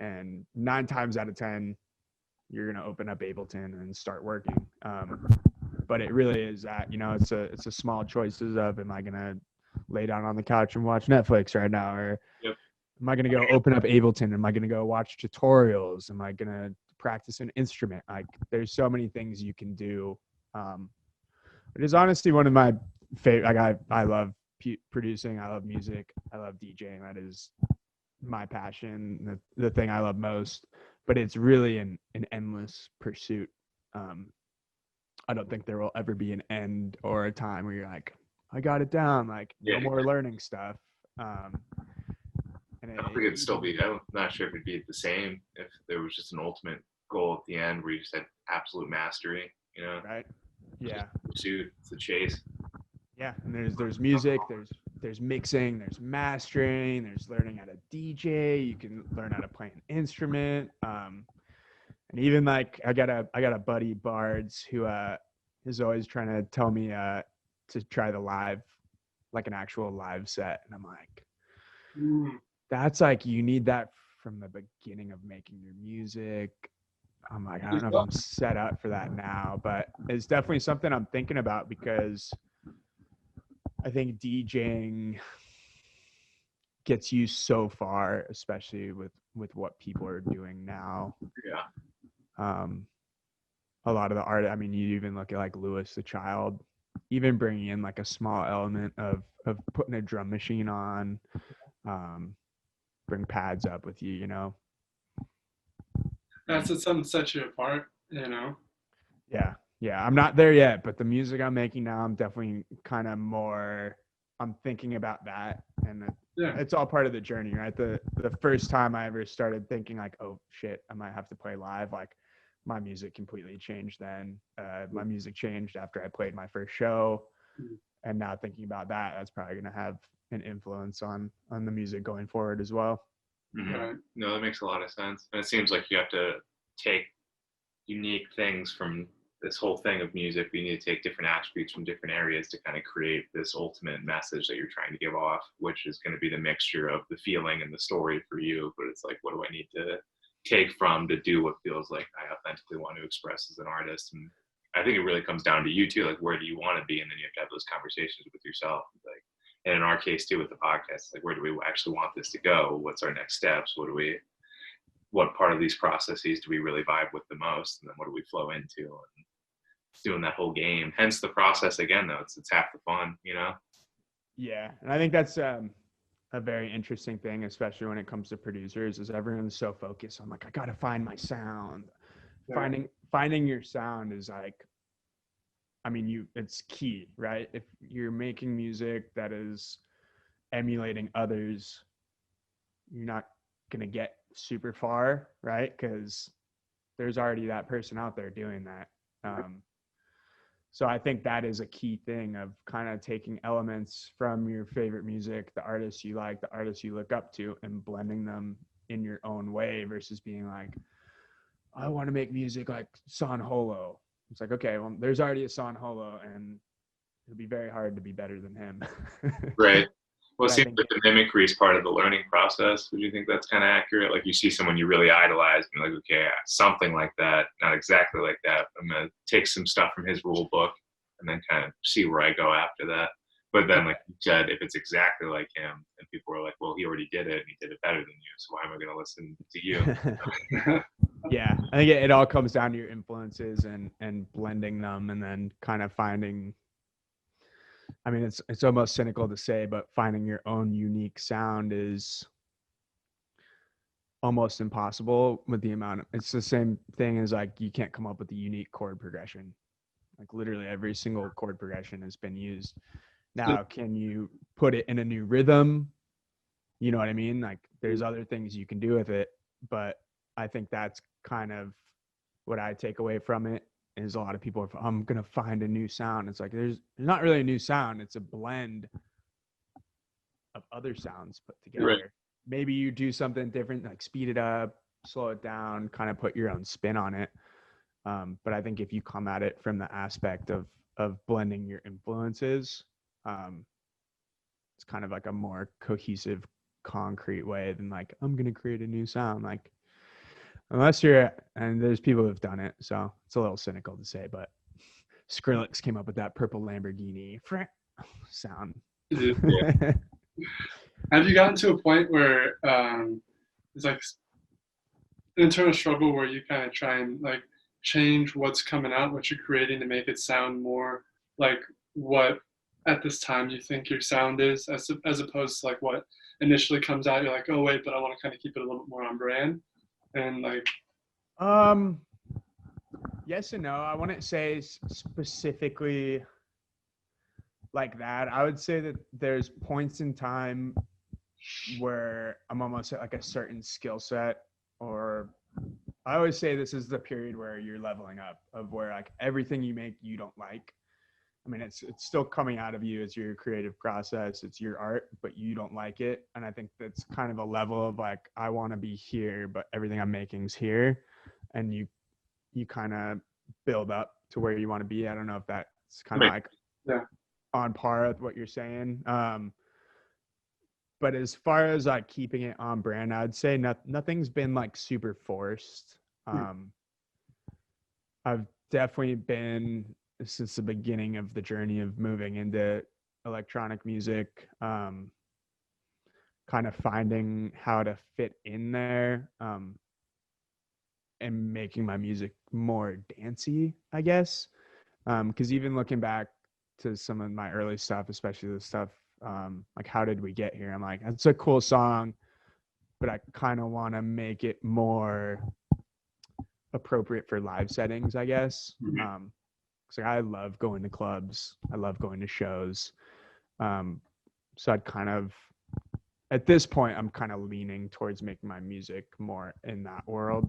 And 9 times out of 10, you're going to open up Ableton and start working. But it really is that, it's a small choices of, am I going to lay down on the couch and watch Netflix right now? Or am I going to go open up Ableton? Am I going to go watch tutorials? Am I going to practice an instrument? Like, there's so many things you can do. It is honestly one of my favorite. Like, I love producing. I love music. I love DJing. That is my passion, the thing I love most. But it's really an endless pursuit. I don't think there will ever be an end or a time where you're like, I got it down. Like no
Yeah.
more learning stuff. And
I don't think it'd still be. I'm not sure if it'd be the same if there was just an ultimate goal at the end where you just had absolute mastery. You know,
right. Yeah.
pursuit, it's the chase.
Yeah. And there's music, there's mixing, there's mastering, there's learning how to DJ. You can learn how to play an instrument. And even like I got a buddy Bards who is always trying to tell me to try the live, like an actual live set, and I'm like, that's like you need that from the beginning of making your music. I'm like, I don't know if I'm set up for that now, but it's definitely something I'm thinking about because I think DJing gets you so far, especially with what people are doing now.
Yeah.
A lot of the art, I mean, you even look at like Louis the Child, even bringing in like a small element of putting a drum machine on, bring pads up with you, you know?
That's what something sets you apart, you know?
Yeah. Yeah. I'm not there yet, but the music I'm making now, I'm definitely kind of more, I'm thinking about that. And it's all part of the journey, right? The first time I ever started thinking like, oh shit, I might have to play live, like my music completely changed then. My music changed after I played my first show. And now thinking about that, that's probably going to have an influence on the music going forward as well.
Mm-hmm.
Right.
No, that makes a lot of sense. And it seems like you have to take unique things from this whole thing of music. You need to take different attributes from different areas to kind of create this ultimate message that you're trying to give off, which is going to be the mixture of the feeling and the story for you. But it's like, what do I need to take from to do what feels like I authentically want to express as an artist? And I think it really comes down to you too. Like, where do you want to be? And then you have to have those conversations with yourself. Like, and in our case too, with the podcast, like, where do we actually want this to go? What's our next steps? What part of these processes do we really vibe with the most? And then what do we flow into? And it's doing that whole game. Hence the process again, though. It's half the fun, you know?
Yeah. And I think that's a very interesting thing, especially when it comes to producers, is everyone's so focused on like, I got to find my sound. Yeah. Finding your sound is like, I mean, it's key, right? If you're making music that is emulating others, you're not going to get super far, right? Because there's already that person out there doing that. So I think that is a key thing of kind of taking elements from your favorite music, the artists you like, the artists you look up to, and blending them in your own way versus being like, I want to make music like San Holo. It's like, okay, well, there's already a San Holo, and it'll be very hard to be better than him.
Right. Well, it seems like the mimicry is part of the learning process. Would you think that's kind of accurate? Like you see someone you really idolize and you're like, okay, something like that, not exactly like that. I'm going to take some stuff from his rule book and then kind of see where I go after that. But then, like you said, if it's exactly like him, and people are like, well, he already did it and he did it better than you, so why am I going to listen to you?
Yeah, I think it all comes down to your influences and blending them, and then kind of finding, I mean, it's almost cynical to say, but finding your own unique sound is almost impossible with the amount of, it's the same thing as like, you can't come up with a unique chord progression. Like literally every single chord progression has been used. Now, can you put it in a new rhythm? You know what I mean? Like there's other things you can do with it, but I think that's kind of what I take away from it. Is a lot of people are, I'm going to find a new sound. It's like, there's not really a new sound. It's a blend of other sounds put together. Right. Maybe you do something different, like speed it up, slow it down, kind of put your own spin on it. But I think if you come at it from the aspect of blending your influences, it's kind of like a more cohesive, concrete way than like, I'm going to create a new sound. Like, unless and there's people who've done it, so it's a little cynical to say, but Skrillex came up with that purple Lamborghini sound.
Yeah. Have you gotten to a point where it's like an internal struggle where you kind of try and like change what's coming out, what you're creating, to make it sound more like what at this time you think your sound is, as opposed to like what initially comes out, you're like, oh wait, but I want to kind of keep it a little bit more on brand? And like,
yes and no. I wouldn't say specifically like that. I would say that there's points in time where I'm almost at like a certain skill set, or I always say this is the period where you're leveling up, of where like everything you make you don't like. I mean, it's still coming out of you. It's your creative process. It's your art, but you don't like it. And I think that's kind of a level of like, I want to be here, but everything I'm making is here. And you kind of build up to where you want to be. I don't know if that's kind of like on par with what you're saying. But as far as like keeping it on brand, I'd say nothing's been like super forced. I've definitely been, since the beginning of the journey of moving into electronic music, kind of finding how to fit in there, and making my music more dancey, I guess. Because even looking back to some of my early stuff, especially the stuff like How Did We Get Here, I'm like, that's a cool song, but I kind of want to make it more appropriate for live settings, I guess. So I love going to clubs. I love going to shows. So I'd kind of, at this point, I'm kind of leaning towards making my music more in that world,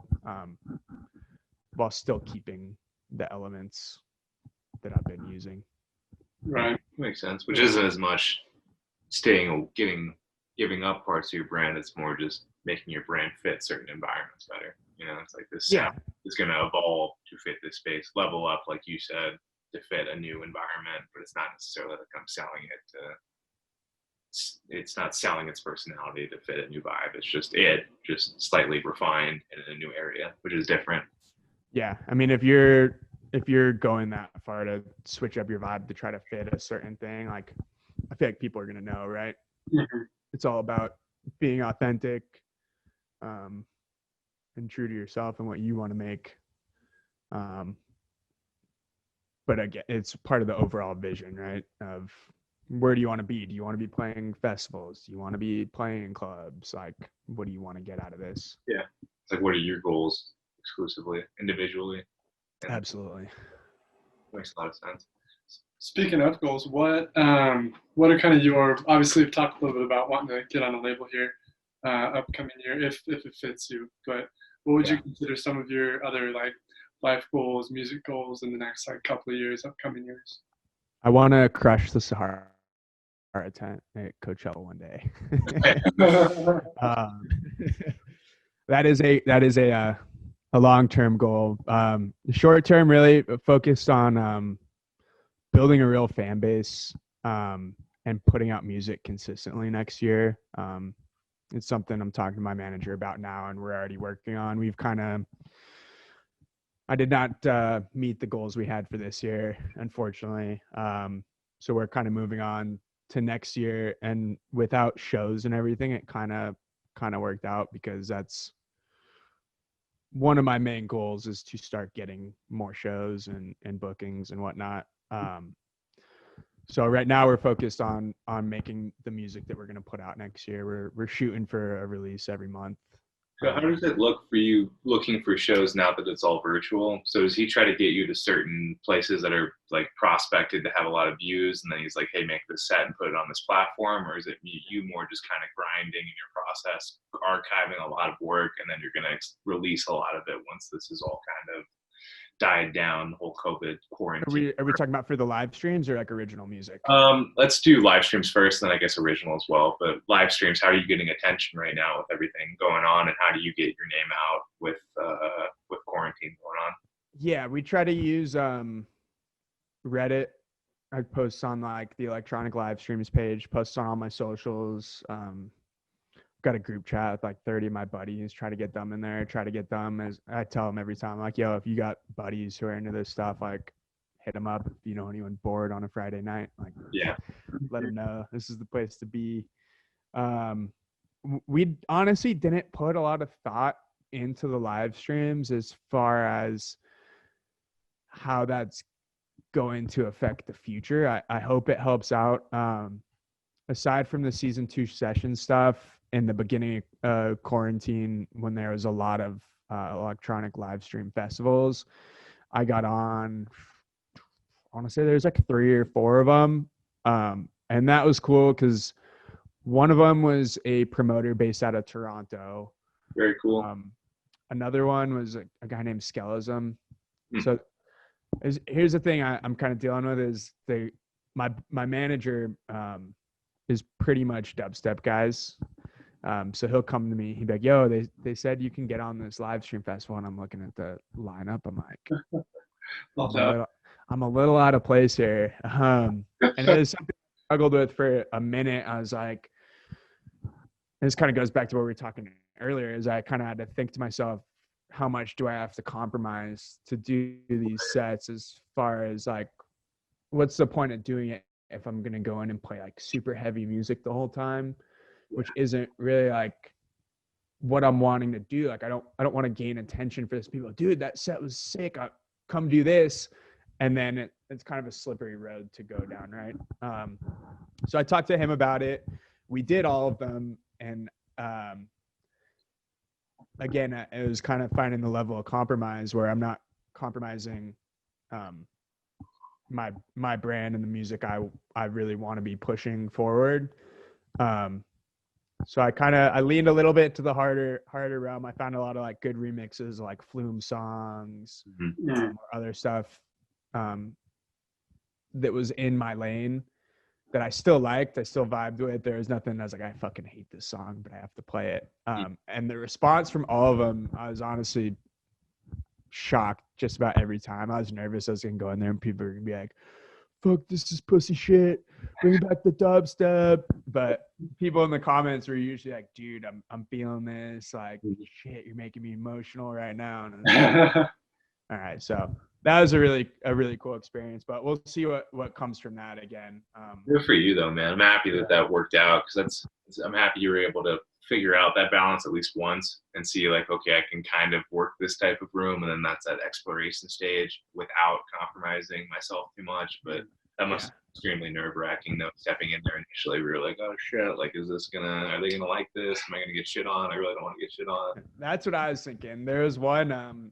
while still keeping the elements that I've been using.
Right.
Makes sense. Which isn't as much giving up parts of your brand. It's more just making your brand fit certain environments better. You know, it's like this sound is going to evolve to fit this space, level up, like you said, to fit a new environment, but it's not necessarily like I'm selling it to, it's not selling its personality to fit a new vibe. It's just slightly refined in a new area, which is different.
Yeah. I mean, if you're going that far to switch up your vibe to try to fit a certain thing, like, I feel like people are going to know, right? It's all about being authentic, and true to yourself and what you want to make. But again, it's part of the overall vision, right? Of where do you want to be? Do you want to be playing festivals? Do you want to be playing in clubs? Like, what do you want to get out of this?
Yeah. It's like, what are your goals exclusively, individually? And
absolutely.
Makes a lot of sense.
Speaking of goals, what are kind of your, obviously we've talked a little bit about wanting to get on a label here upcoming year, if it fits you, but what would you consider some of your other like life goals, music goals in the next like couple of years, upcoming years?
I want to crush the Sahara tent at Coachella one day. That is a long-term goal. Short-term, really focused on building a real fan base, and putting out music consistently next year. It's something I'm talking to my manager about now, and we're already working on. I did not meet the goals we had for this year, unfortunately. So we're kind of moving on to next year, and without shows and everything, it kind of worked out, because that's one of my main goals, is to start getting more shows and bookings and whatnot. So right now we're focused on making the music that we're going to put out next year. We're shooting for a release every month.
So how does it look for you looking for shows now that it's all virtual? So does he try to get you to certain places that are like prospected to have a lot of views, and then he's like, hey, make this set and put it on this platform? Or is it you more just kind of grinding in your process, archiving a lot of work, and then you're going to release a lot of it once this is all kind of died down, the whole COVID quarantine?
Are we talking about for the live streams or like original music?
Let's do live streams first, then I guess original as well. But live streams, how are you getting attention right now with everything going on, and how do you get your name out with quarantine going on?
Yeah, we try to use Reddit. I post on like the electronic live streams page, post on all my socials. Got a group chat with like 30 of my buddies, try to get them in there, as I tell them every time, like, yo, if you got buddies who are into this stuff, like, hit them up. If you know anyone bored on a Friday night, like, let them know this is the place to be. We honestly didn't put a lot of thought into the live streams as far as how that's going to affect the future. I hope it helps out. Aside from the season 2 session stuff, in the beginning of quarantine, when there was a lot of electronic live stream festivals, I got on, I want to say there's like 3 or 4 of them. And that was cool because one of them was a promoter based out of Toronto.
Very cool.
Another one was a guy named Skellism.
Hmm.
So here's the thing I'm kind of dealing with is my manager is pretty much dubstep guys. So he'll come to me. He'd be like, "Yo, they said you can get on this live stream festival," and I'm looking at the lineup. I'm like, I'm a little out of place here. And it was something I struggled with for a minute. I was like, this kind of goes back to what we were talking earlier. Is I kind of had to think to myself, how much do I have to compromise to do these sets? As far as like, what's the point of doing it if I'm gonna go in and play like super heavy music the whole time, which isn't really like what I'm wanting to do. Like I don't want to gain attention for this. People, dude, that set was sick. Come do this, and then it's kind of a slippery road to go down, right? So I talked to him about it. We did all of them, and again, it was kind of finding the level of compromise where I'm not compromising my brand and the music I really want to be pushing forward. So I leaned a little bit to the harder realm. I found a lot of like good remixes, like Flume songs, or other stuff that was in my lane that I still liked. I still vibed with. There was nothing I was like, I fucking hate this song, but I have to play it. And the response from all of them, I was honestly shocked just about every time. I was nervous I was gonna go in there and people were gonna be like, fuck, this is pussy shit, bring back the dubstep. But people in the comments were usually like, dude, I'm feeling this, like, shit, you're making me emotional right now. And like, all right, so that was a really cool experience, but we'll see what comes from that again.
Good for you though, man. I'm happy that worked out, because I'm happy you were able to figure out that balance at least once and see like, okay, I can kind of work this type of room, and then that's that exploration stage without compromising myself too much. But that must be extremely nerve-wracking though, stepping in there initially. We were like, oh shit, like, are they gonna like this? Am I gonna get shit on? I really don't want to get shit on.
That's what I was thinking. There was one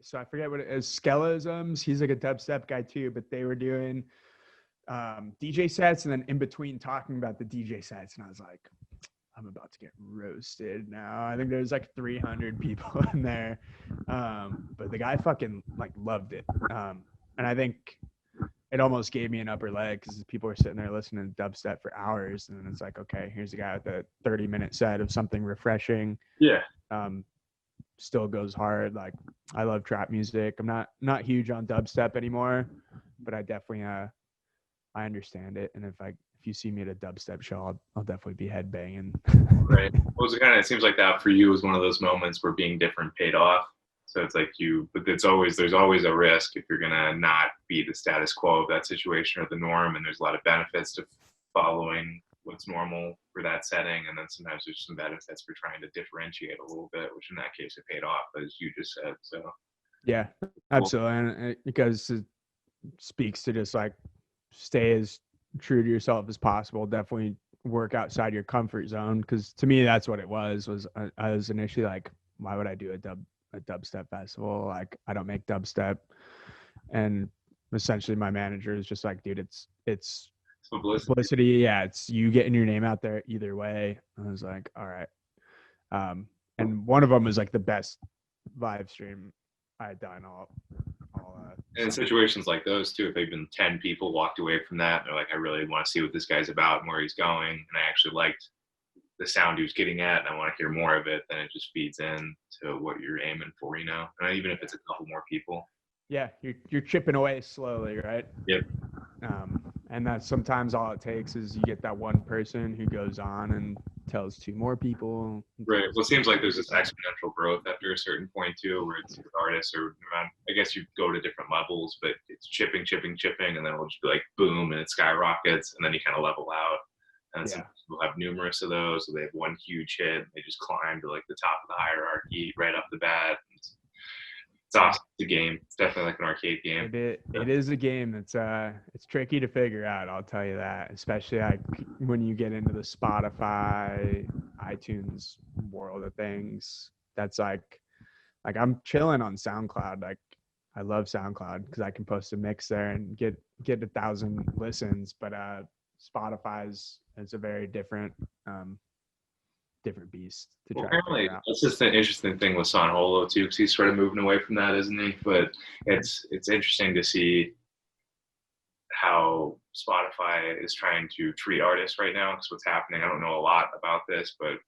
so I forget what it is, Skellisms. He's like a dubstep guy too, but they were doing DJ sets and then in between talking about the DJ sets, and I was like, I'm about to get roasted now. I think there's like 300 people in there, but the guy fucking like loved it, and I think it almost gave me an upper leg because people were sitting there listening to dubstep for hours, and it's like, okay, here's a guy with a 30-minute set of something refreshing.
Yeah.
Still goes hard. Like, I love trap music. I'm not huge on dubstep anymore, but I definitely I understand it. And if you see me at a dubstep show, I'll definitely be headbanging.
Right. It seems like that for you was one of those moments where being different paid off. So it's like but there's always a risk if you're gonna not be the status quo of that situation or the norm. And there's a lot of benefits to following what's normal for that setting, and then sometimes there's some benefits for trying to differentiate a little bit, which in that case it paid off, as you just said. So
yeah, absolutely. And because it speaks to just like stay as true to yourself as possible. Definitely work outside your comfort zone, because to me that's what it was I was initially like, why would I do a dubstep festival? Like, I don't make dubstep. And essentially my manager is just like, dude, it's publicity. Yeah, it's you getting your name out there either way. I was like, all right. And one of them was like the best live stream I had done all
in situations like those too, if they've been 10 people walked away from that and they're like, I really want to see what this guy's about and where he's going, and I actually liked the sound he was getting at and I want to hear more of it, then it just feeds in to what you're aiming for, you know? And even if it's a couple more people.
Yeah, you're chipping away slowly, right?
Yep.
And that's sometimes all it takes is you get that one person who goes on and tells two more people.
Right. Well, it seems like there's this exponential growth after a certain point too, where it's artists or I guess you go to different levels, but it's chipping, and then it'll just be like boom, and it skyrockets, and then you kind of level out. And some people have numerous of those, so they have one huge hit, and they just climb to like the top of the hierarchy right off the bat. It's awesome. It's a game. It's definitely like an arcade game.
It is a game. It's tricky to figure out. I'll tell you that, especially like when you get into the Spotify, iTunes world of things. That's like I'm chilling on SoundCloud. Like I love SoundCloud because I can post a mix there and get 1,000 listens. But Spotify's is a very different beast to
Well,
try to
apparently,
figure out.
that's just an interesting thing with San Holo too, because he's sort of moving away from that, isn't he? But it's interesting to see how Spotify is trying to treat artists right now. Because what's happening, I don't know a lot about this, but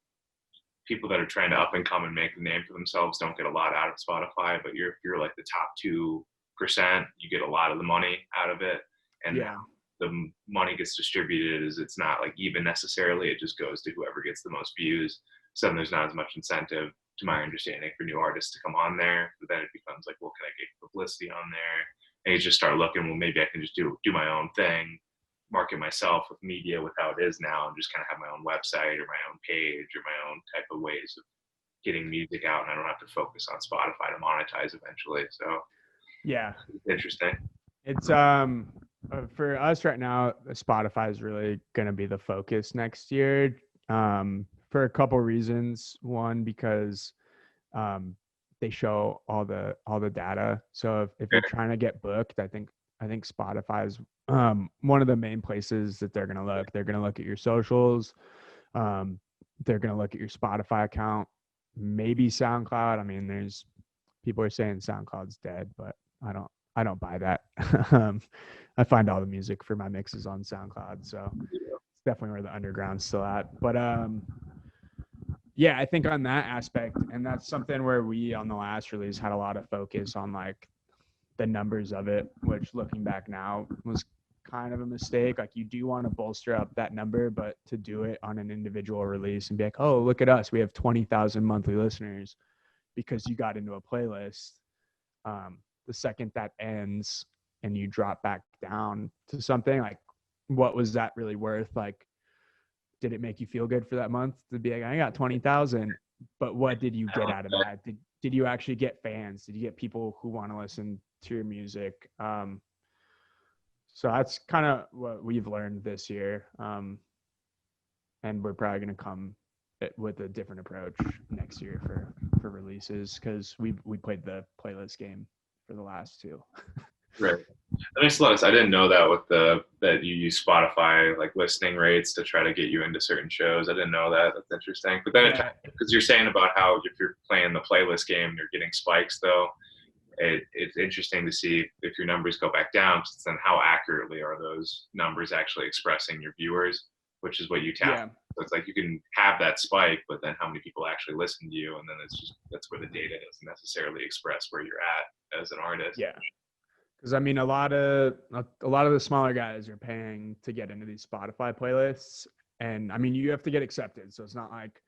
people that are trying to up and come and make a name for themselves don't get a lot out of Spotify. But you're like the top 2%, you get a lot of the money out of it, and
Yeah.
the money gets distributed is it's not like even necessarily, it just goes to whoever gets the most views. So then there's not as much incentive, to my understanding, for new artists to come on there. But then it becomes like, well, can I get publicity on there? And you just start looking, well, maybe I can just do my own thing, market myself with media with how it is now, and just kind of have my own website or my own page or my own type of ways of getting music out, and I don't have to focus on Spotify to monetize eventually. So
Yeah.
it's interesting.
It's for us right now, Spotify is really going to be the focus next year, for a couple reasons. One, because they show all the data. So if you're trying to get booked, I think Spotify is one of the main places that they're going to look. They're going to look at your socials. They're going to look at your Spotify account, maybe SoundCloud. I mean, there's people are saying SoundCloud's dead, but I don't buy that. I find all the music for my mixes on SoundCloud, so it's definitely where the underground's still at. But yeah, I think on that aspect, and that's something where we on the last release had a lot of focus on like the numbers of it, which looking back now was kind of a mistake. Like, you do want to bolster up that number, but to do it on an individual release and be like, oh, look at us, we have 20,000 monthly listeners because you got into a playlist. The second that ends and you drop back down to something, like, what was that really worth? Like, did it make you feel good for that month to be like, I got 20,000, but what did you get out of that? Did you actually get fans? Did you get people who want to listen to your music? So that's kind of what we've learned this year. And we're probably going to come with a different approach next year for releases, because we played the playlist game for the last two.
Right. That makes a lot of sense. I didn't know that that you use Spotify like listening rates to try to get you into certain shows. I didn't know that. That's interesting. But then because you're saying about how if you're playing the playlist game, you're getting spikes though. It's interesting to see if your numbers go back down, because then how accurately are those numbers actually expressing your viewers, which is what you tap.
Yeah.
So it's like you can have that spike, but then how many people actually listen to you, and then that's where the data doesn't necessarily express where you're at as an artist.
Yeah. Because I mean, a lot of the smaller guys are paying to get into these Spotify playlists, and I mean, you have to get accepted. So it's not like,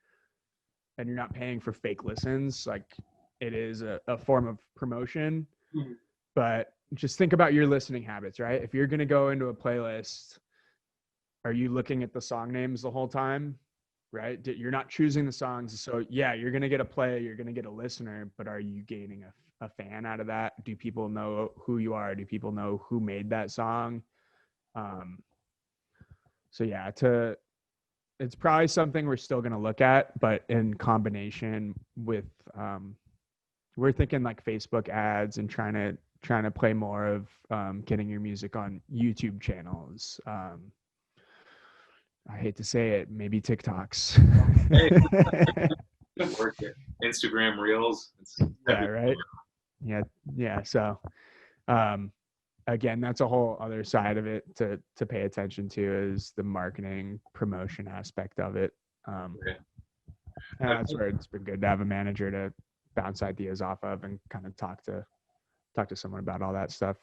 and you're not paying for fake listens. Like, it is a form of promotion.
Mm-hmm.
But just think about your listening habits, right? If you're gonna go into a playlist, are you looking at the song names the whole time? Right? You're not choosing the songs. So yeah, you're gonna get a play, you're gonna get a listener, but are you gaining a fan out of that? Do people know who you are? Do people know who made that song? So yeah, it's probably something we're still going to look at, but in combination with we're thinking like Facebook ads and trying to play more of getting your music on YouTube channels. I hate to say it, maybe TikToks.
Instagram Reels.
Yeah, right. Yeah. So, again, that's a whole other side of it to pay attention to, is the marketing promotion aspect of it. And that's where it's been good to have a manager to bounce ideas off of and kind of talk to someone about all that stuff.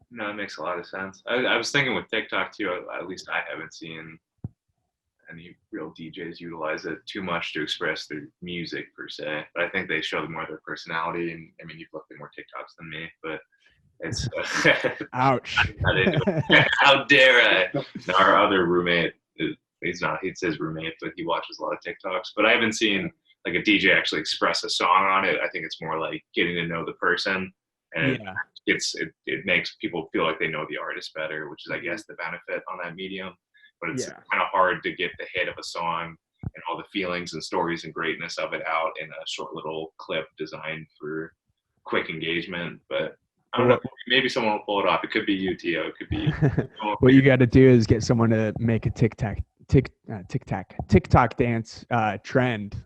No, that makes a lot of sense. I was thinking with TikTok too, at least I haven't seen any real DJs utilize it too much to express their music per se, but I think they show more of their personality. And I mean, you've looked at more TikToks than me, but it's
ouch.
How dare I? Our other roommate, he's his roommate, but he watches a lot of TikToks. But I haven't seen like a DJ actually express a song on it. I think it's more like getting to know the person, and it makes people feel like they know the artist better, which is, I guess, the benefit on that medium. But it's kind of hard to get the hit of a song and all the feelings and stories and greatness of it out in a short little clip designed for quick engagement. But I don't know. Maybe someone will pull it off. It could be you, Teeoh. It could be you.
What you got to do is get someone to make a TikTok dance trend.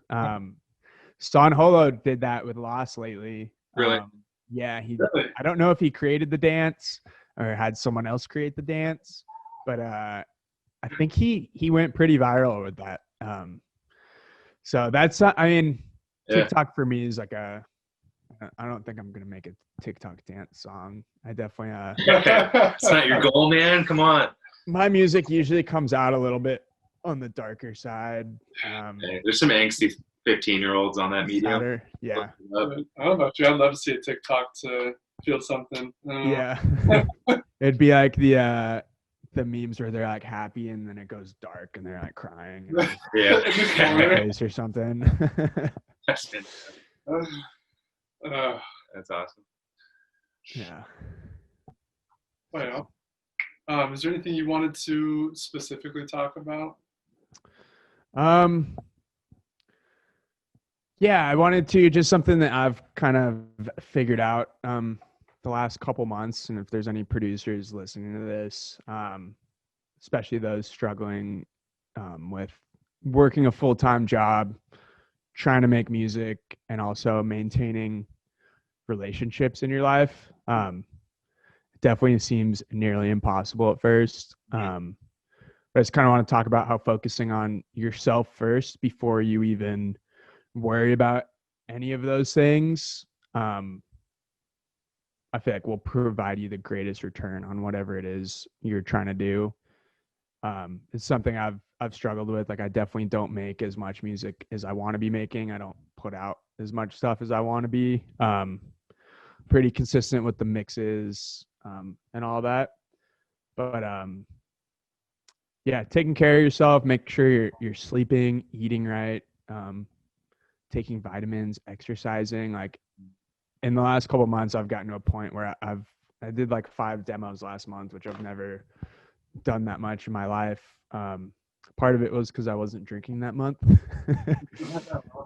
Stan Holo did that with Lost lately.
Really?
Yeah,
Really?
I don't know if he created the dance or had someone else create the dance, but I think he went pretty viral with that. So that's I mean, TikTok for me is like I don't think I'm gonna make a TikTok dance song. I definitely
It's not your goal, man. Come on.
My music usually comes out a little bit on the darker side.
There's some angsty 15-year-olds on that medium.
Sadder, yeah.
I don't know about you. I'd love to see a TikTok to feel something.
Yeah. It'd be like the memes where they're like happy and then it goes dark and they're like crying.
Yeah.
Face or something.
That's awesome.
Yeah.
Well, is there anything you wanted to specifically talk about?
Yeah, I wanted to just something that I've kind of figured out the last couple months, and if there's any producers listening to this, especially those struggling with working a full-time job, trying to make music, and also maintaining relationships in your life, it definitely seems nearly impossible at first. But I just kind of want to talk about how focusing on yourself first before you even worry about any of those things, I feel like will provide you the greatest return on whatever it is you're trying to do. It's something I've struggled with. Like I definitely don't make as much music as I want to be making. I don't put out as much stuff as I want to be. Pretty consistent with the mixes and all that. But yeah, taking care of yourself, make sure you're sleeping, eating right, taking vitamins, exercising. Like in the last couple of months, I've gotten to a point where I did like 5 demos last month, which I've never done that much in my life. Part of it was because I wasn't drinking that month.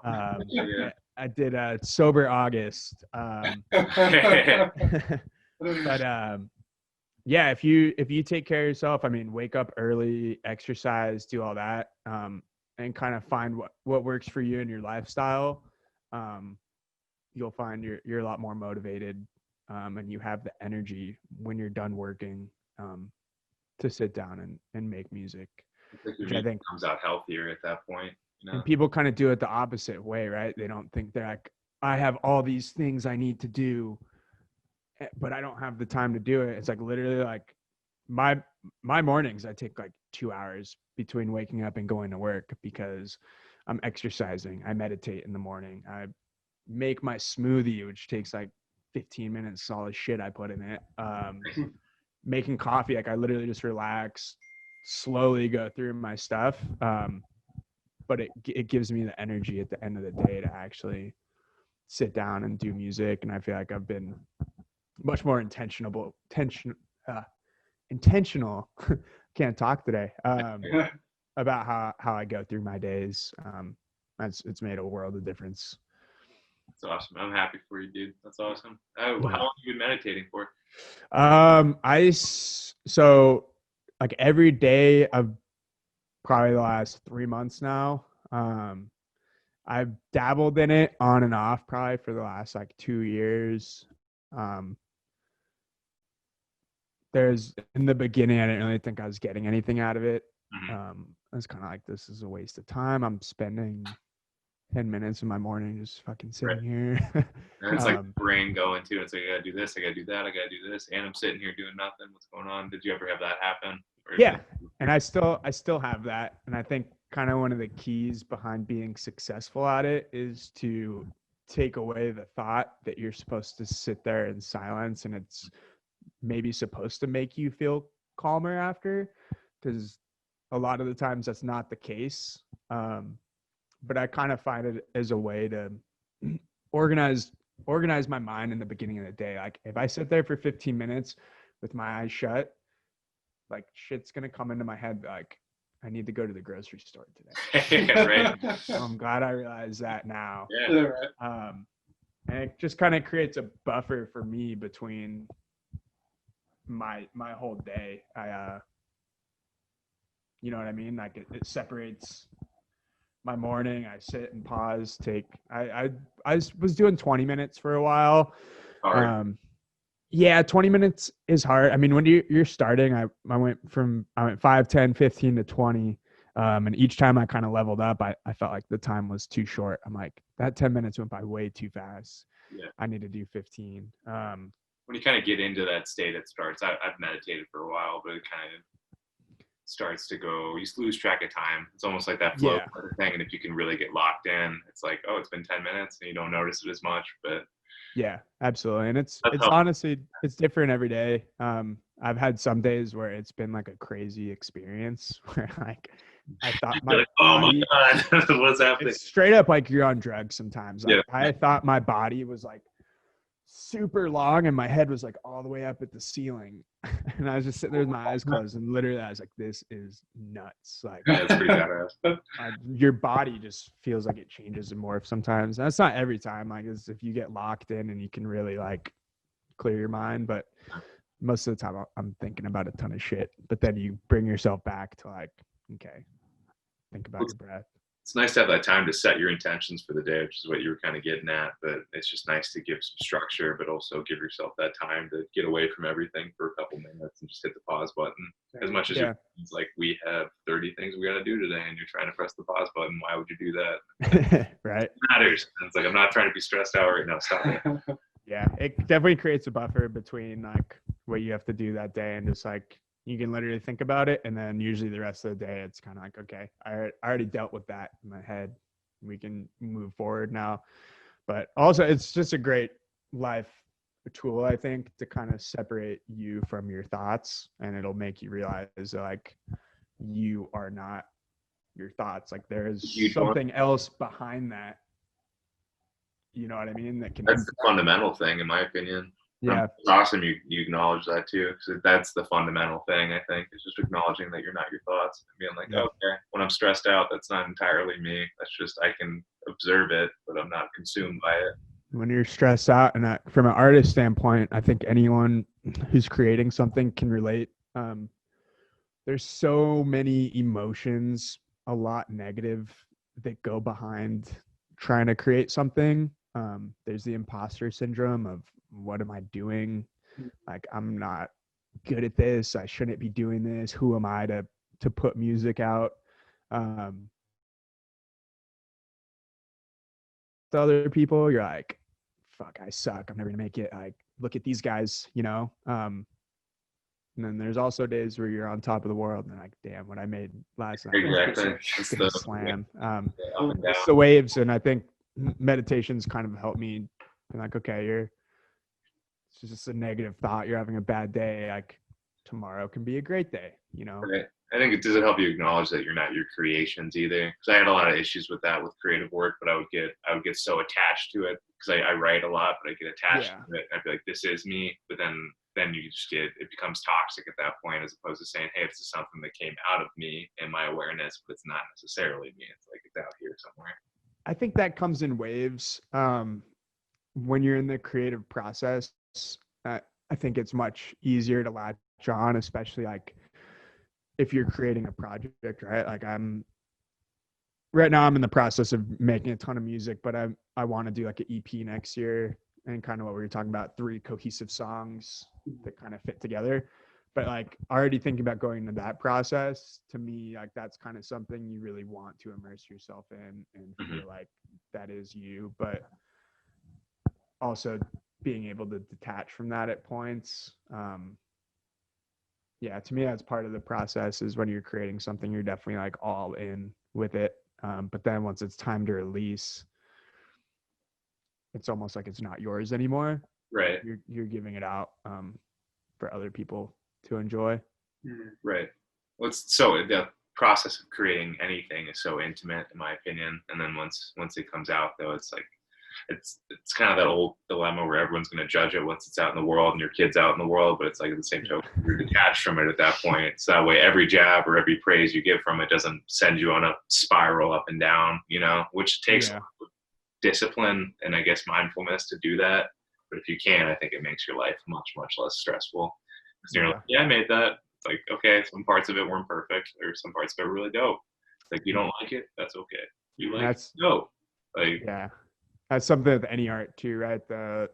I did a sober August. But yeah, if you take care of yourself, I mean, wake up early, exercise, do all that, and kind of find what works for you and your lifestyle, you'll find you're a lot more motivated, and you have the energy when you're done working to sit down and make music.
Which I think comes out healthier at that point. You know?
And people kind of do it the opposite way, right? They don't think they're like, I have all these things I need to do, but I don't have the time to do it. It's like literally like my mornings, I take like 2 hours between waking up and going to work because I'm exercising. I meditate in the morning. I make my smoothie, which takes like 15 minutes, all the shit I put in it. Making coffee, like I literally just relax, slowly go through my stuff. But it gives me the energy at the end of the day to actually sit down and do music. And I feel like I've been much more intentional, can't talk today, about how I go through my days. It's made a world of difference.
That's awesome. I'm happy for you, dude. That's awesome. How long have you been meditating for?
So like every day of probably the last 3 months now. I've dabbled in it on and off probably for the last like 2 years. There's in the beginning, I didn't really think I was getting anything out of it. I was kind of like, this is a waste of time. I'm spending 10 minutes of my morning just fucking sitting here.
And it's like brain going too. It's like, I gotta do this, I gotta do that, I gotta do this, and I'm sitting here doing nothing. What's going on? Did you ever have that happen?
Yeah, and I still have that. And I think kind of one of the keys behind being successful at it is to take away the thought that you're supposed to sit there in silence and it's maybe supposed to make you feel calmer after, because a lot of the times that's not the case. But I kind of find it as a way to organize my mind in the beginning of the day. Like if I sit there for 15 minutes with my eyes shut, like shit's gonna come into my head like I need to go to the grocery store today.
Right.
So I'm glad I realized that now.
Yeah.
And it just kind of creates a buffer for me between my whole day. You know what I mean? Like it separates my morning. I sit and pause, I was doing 20 minutes for a while.
Hard.
Yeah, 20 minutes is hard. I mean, when you're starting, I went 5, 10, 15 to 20. And each time I kind of leveled up, I felt like the time was too short. I'm like, that 10 minutes went by way too fast.
Yeah.
I need to do 15.
When you kind of get into that state, it starts. I've meditated for a while, but it kind of starts to go, you lose track of time. It's almost like that flow kind of thing. And if you can really get locked in, it's like, oh, it's been 10 minutes and you don't notice it as much. But
yeah, absolutely. And it's honestly, it's different every day. I've had some days where it's been like a crazy experience where like I thought my body,
oh my God, what's happening?
It's straight up like you're on drugs sometimes. Like, I thought my body was like super long and my head was like all the way up at the ceiling. And I was just sitting there with my eyes closed and literally I was like, this is nuts. Like
that's pretty badass.
Your body just feels like it changes and morphs sometimes. And that's not every time. Like it's if you get locked in and you can really like clear your mind, but most of the time I'm thinking about a ton of shit. But then you bring yourself back to like, okay, think about your breath.
It's nice to have that time to set your intentions for the day, which is what you were kind of getting at. But it's just nice to give some structure, but also give yourself that time to get away from everything for a couple minutes and just hit the pause button. As much as it's like we have 30 things we got to do today, and you're trying to press the pause button. Why would you do that?
Right.
It matters. And it's like I'm not trying to be stressed out right now. Stop it.
Yeah, it definitely creates a buffer between like what you have to do that day and just like you can literally think about it. And then usually the rest of the day, it's kind of like, okay, I already dealt with that in my head. We can move forward now. But also it's just a great life tool, I think, to kind of separate you from your thoughts. And it'll make you realize like you are not your thoughts. Like there is something else behind that. You know what I mean? That's
the fundamental thing, in my opinion.
Yeah,
it's awesome you acknowledge that too, because that's the fundamental thing. I think is just acknowledging that you're not your thoughts and being like, okay, when I'm stressed out, that's not entirely me. That's just I can observe it, but I'm not consumed by it.
When you're stressed out, and from an artist standpoint, I think anyone who's creating something can relate. There's so many emotions, a lot negative, that go behind trying to create something. There's the imposter syndrome of what am I doing? Like, I'm not good at this. I shouldn't be doing this. Who am I to put music out? To other people, you're like, fuck, I suck. I'm never gonna make it. Like, look at these guys, you know? And then there's also days where you're on top of the world and like, damn, what I made last night.
Exactly.
It's gonna slam. It's the waves. And I think meditation's kind of helped me be like, okay, it's just a negative thought. You're having a bad day. Like tomorrow can be a great day, you know?
Right. I think it doesn't help you acknowledge that you're not your creations either. Because I had a lot of issues with that with creative work, but I would get so attached to it because I write a lot, but I get attached to it. I'd be like, this is me. But then you just it becomes toxic at that point, as opposed to saying, hey, this is something that came out of me and my awareness, but it's not necessarily me. It's like it's out here somewhere.
I think that comes in waves. When you're in the creative process, I think it's much easier to latch on, especially like if you're creating a project, right? Like right now I'm in the process of making a ton of music, but I want to do like an EP next year and kind of what we were talking about, 3 cohesive songs that kind of fit together. But like already thinking about going into that process, to me, like that's kind of something you really want to immerse yourself in and feel like that is you, but also being able to detach from that at points. Yeah, to me, that's part of the process is when you're creating something, you're definitely like all in with it. But then once it's time to release, it's almost like it's not yours anymore.
Right.
You're giving it out for other people to enjoy.
Right. Well, the process of creating anything is so intimate, in my opinion. And then once it comes out, though, it's like it's kind of that old dilemma where everyone's going to judge it once it's out in the world and your kid's out in the world, but it's like at the same token, you're detached from it at that point. So that way every jab or every praise you get from it doesn't send you on a spiral up and down, you know, which takes discipline and I guess mindfulness to do that. But if you can, I think it makes your life much, much less stressful. Because you're like, yeah, I made that. It's like, okay, some parts of it weren't perfect, or some parts of it were really dope. Like, you don't like it, that's okay. You like it, no. Like,
yeah, that's something with any art too, right? The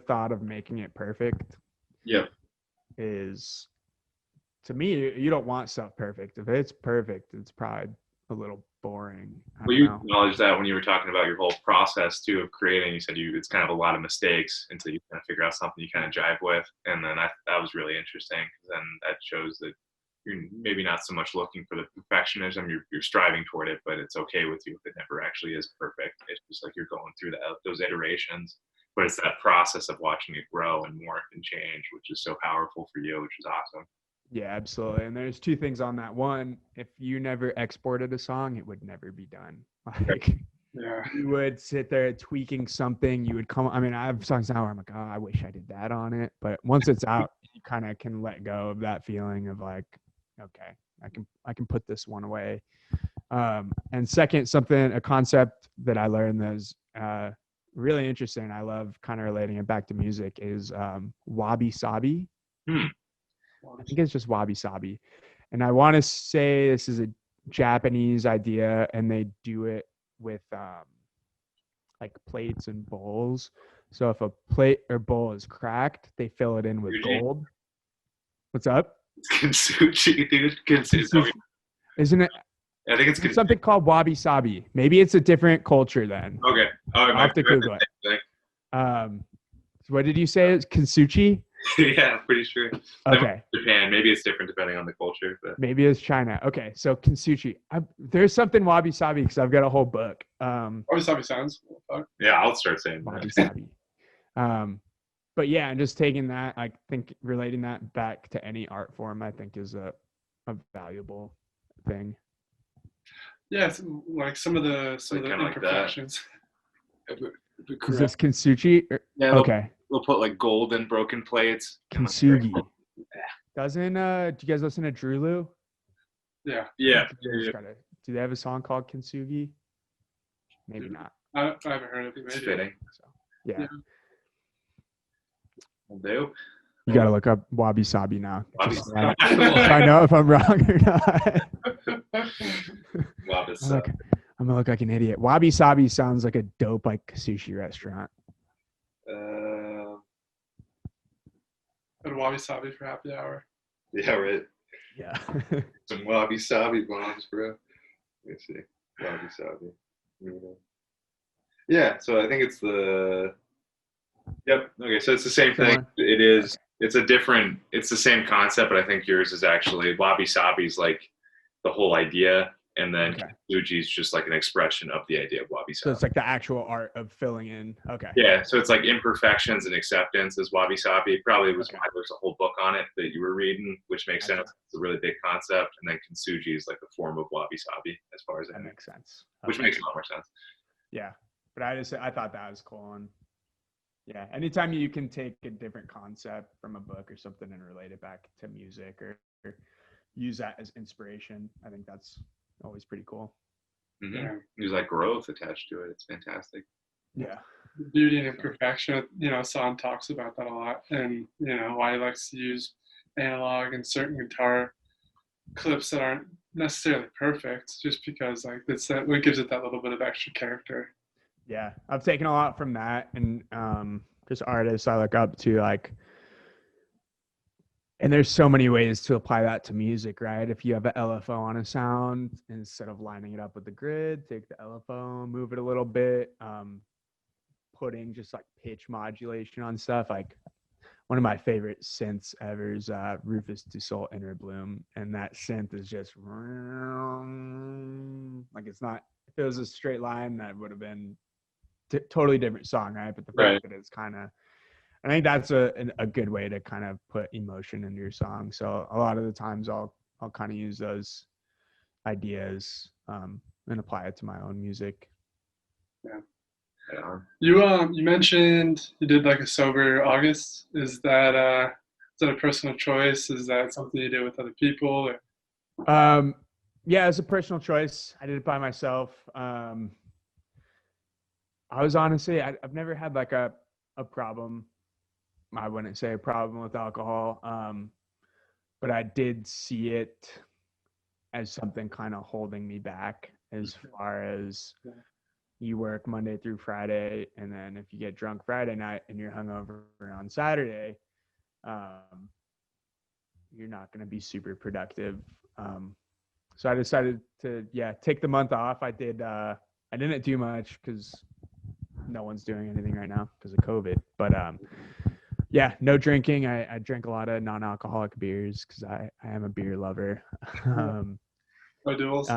thought of making it perfect.
Yep.
Is, to me, you don't want stuff perfect. If it's perfect, it's probably a little boring.
Well, you acknowledged that when you were talking about your whole process too of creating. You said it's kind of a lot of mistakes until you kind of figure out something you kind of jive with, and then that was really interesting because then that shows that you're maybe not so much looking for the perfectionism. You're striving toward it, but it's okay with you if it never actually is perfect. It's just like you're going through those iterations, but it's that process of watching it grow and morph and change, which is so powerful for you, which is awesome.
Yeah, absolutely. And there's two things on that. One, if you never exported a song, it would never be done. Like, you would sit there tweaking something. You would come. I mean, I have songs now where I'm like, oh, I wish I did that on it. But once it's out, you kind of can let go of that feeling of like, okay, I can put this one away. And second, a concept that I learned that is really interesting. I love kind of relating it back to music is wabi sabi. I think it's just wabi sabi. And I want to say this is a Japanese idea, and they do it with like plates and bowls. So if a plate or bowl is cracked, they fill it in with gold. What's up?
It's kintsugi, dude. Kintsugi.
Isn't it?
I think it's
something called wabi sabi. Maybe it's a different culture then.
Okay.
I'll have to Google it. So what did you say? It's kintsugi?
Yeah, I'm pretty sure.
Okay.
Japan. Maybe it's different depending on the culture. But.
Maybe it's China. Okay, so kintsugi. There's something wabi sabi because I've got a whole book.
Wabi sabi sounds.
Yeah, I'll start saying
wabi sabi. But yeah, and just taking that, I think relating that back to any art form, I think is a valuable thing.
Yeah, it's like some of the imperfections.
Is this kintsugi?
Yeah.
Okay.
We'll put like gold in broken plates.
Kintsugi. Doesn't do you guys listen to Drew Lou?
Yeah.
Do they have a song called Kintsugi? Maybe not.
I haven't heard of it.
It's fitting.
So, yeah.
Will do.
You gotta look up wabi sabi now. I know if I'm wrong or not. I'm gonna look like an idiot. Wabi sabi sounds like a dope like sushi restaurant.
Go to wabi sabi for happy hour.
Yeah, right.
Yeah.
Some wabi sabi bombs, bro. Let me see. Wabi sabi. Yeah, so I think it's the. Yep. Okay, so it's the same thing. It is. It's the same concept, but I think yours is actually wabi sabi is like the whole idea, and then kintsugi is just like an expression of the idea of wabi sabi.
So it's like the actual art of filling in. Okay.
Yeah, so it's like imperfections and acceptance is wabi sabi. Probably was why there's a whole book on it that you were reading, which makes sense. It's a really big concept, and then kintsugi is like the form of wabi sabi, as far as
that makes sense.
Which makes a lot more sense.
Yeah, but I thought that was cool. And yeah, anytime you can take a different concept from a book or something and relate it back to music or use that as inspiration, I think that's always pretty cool.
Mm-hmm. There's like growth attached to it. It's fantastic.
Yeah.
Beauty and imperfection. Son talks about that a lot, and why he likes to use analog and certain guitar clips that aren't necessarily perfect, just because like it's that what gives it that little bit of extra character.
Yeah, I've taken a lot from that, and just artists I look up to, like, and there's so many ways to apply that to music, right? If you have an LFO on a sound, instead of lining it up with the grid, take the LFO, move it a little bit, putting just like pitch modulation on stuff. Like one of my favorite synths ever is Rufus Du Sol Inner Bloom, and that synth is just like it's not. If it was a straight line, that would have been totally different song, right? But the fact that it's kind of, I think that's a good way to kind of put emotion into your song. So a lot of the times I'll kind of use those ideas and apply it to my own music.
Yeah. You mentioned you did like a sober August. Is that a personal choice? Is that something you do with other people? Or?
Yeah, it's a personal choice. I did it by myself. I was honestly, I've never had like a problem. I wouldn't say a problem with alcohol. But I did see it as something kind of holding me back as far as you work Monday through Friday, and then if you get drunk Friday night and you're hungover on Saturday, um, you're not going to be super productive. So I decided to take the month off. I didn't do much because no one's doing anything right now because of COVID. But no drinking. I drink a lot of non-alcoholic beers because I am a beer lover.
No duels.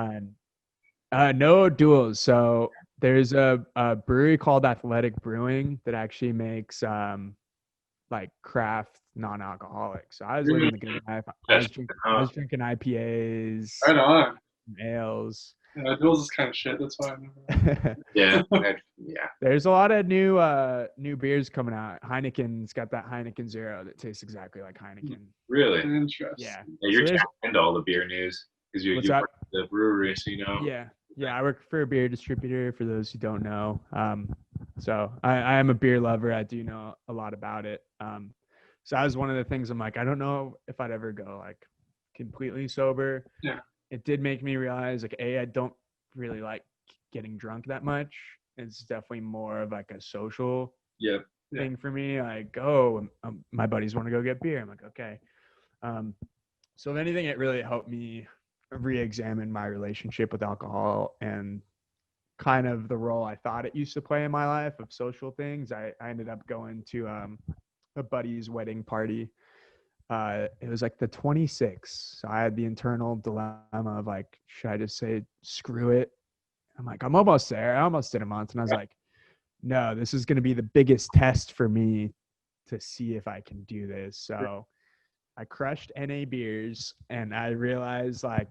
No duels. So there's a brewery called Athletic Brewing that actually makes like craft non-alcoholic. So I was living the good life. I was drinking IPAs,
Right on.
ales.
Yeah, duels is kind of shit. That's why I never.
Yeah.
There's a lot of new beers coming out. Heineken's got that Heineken Zero that tastes exactly like Heineken.
Really?
Interesting.
Yeah.
You're tapped into all the beer news because you
that?
work at the brewery, so you know.
Yeah. I work for a beer distributor. For those who don't know, so I am a beer lover. I do know a lot about it. So that was one of the things I'm like, I don't know if I'd ever go like completely sober.
Yeah.
It did make me realize like, I don't really like getting drunk that much. It's definitely more of like a social thing for me. Like, my buddies want to go get beer. I'm like, okay. So if anything, it really helped me re-examine my relationship with alcohol and kind of the role I thought it used to play in my life of social things. I ended up going to a buddy's wedding party. It was like the 26th. So I had the internal dilemma of like, should I just say screw it? I'm like, I'm almost there. I almost did a month. And I was like, no, this is going to be the biggest test for me to see if I can do this. So I crushed NA beers and I realized like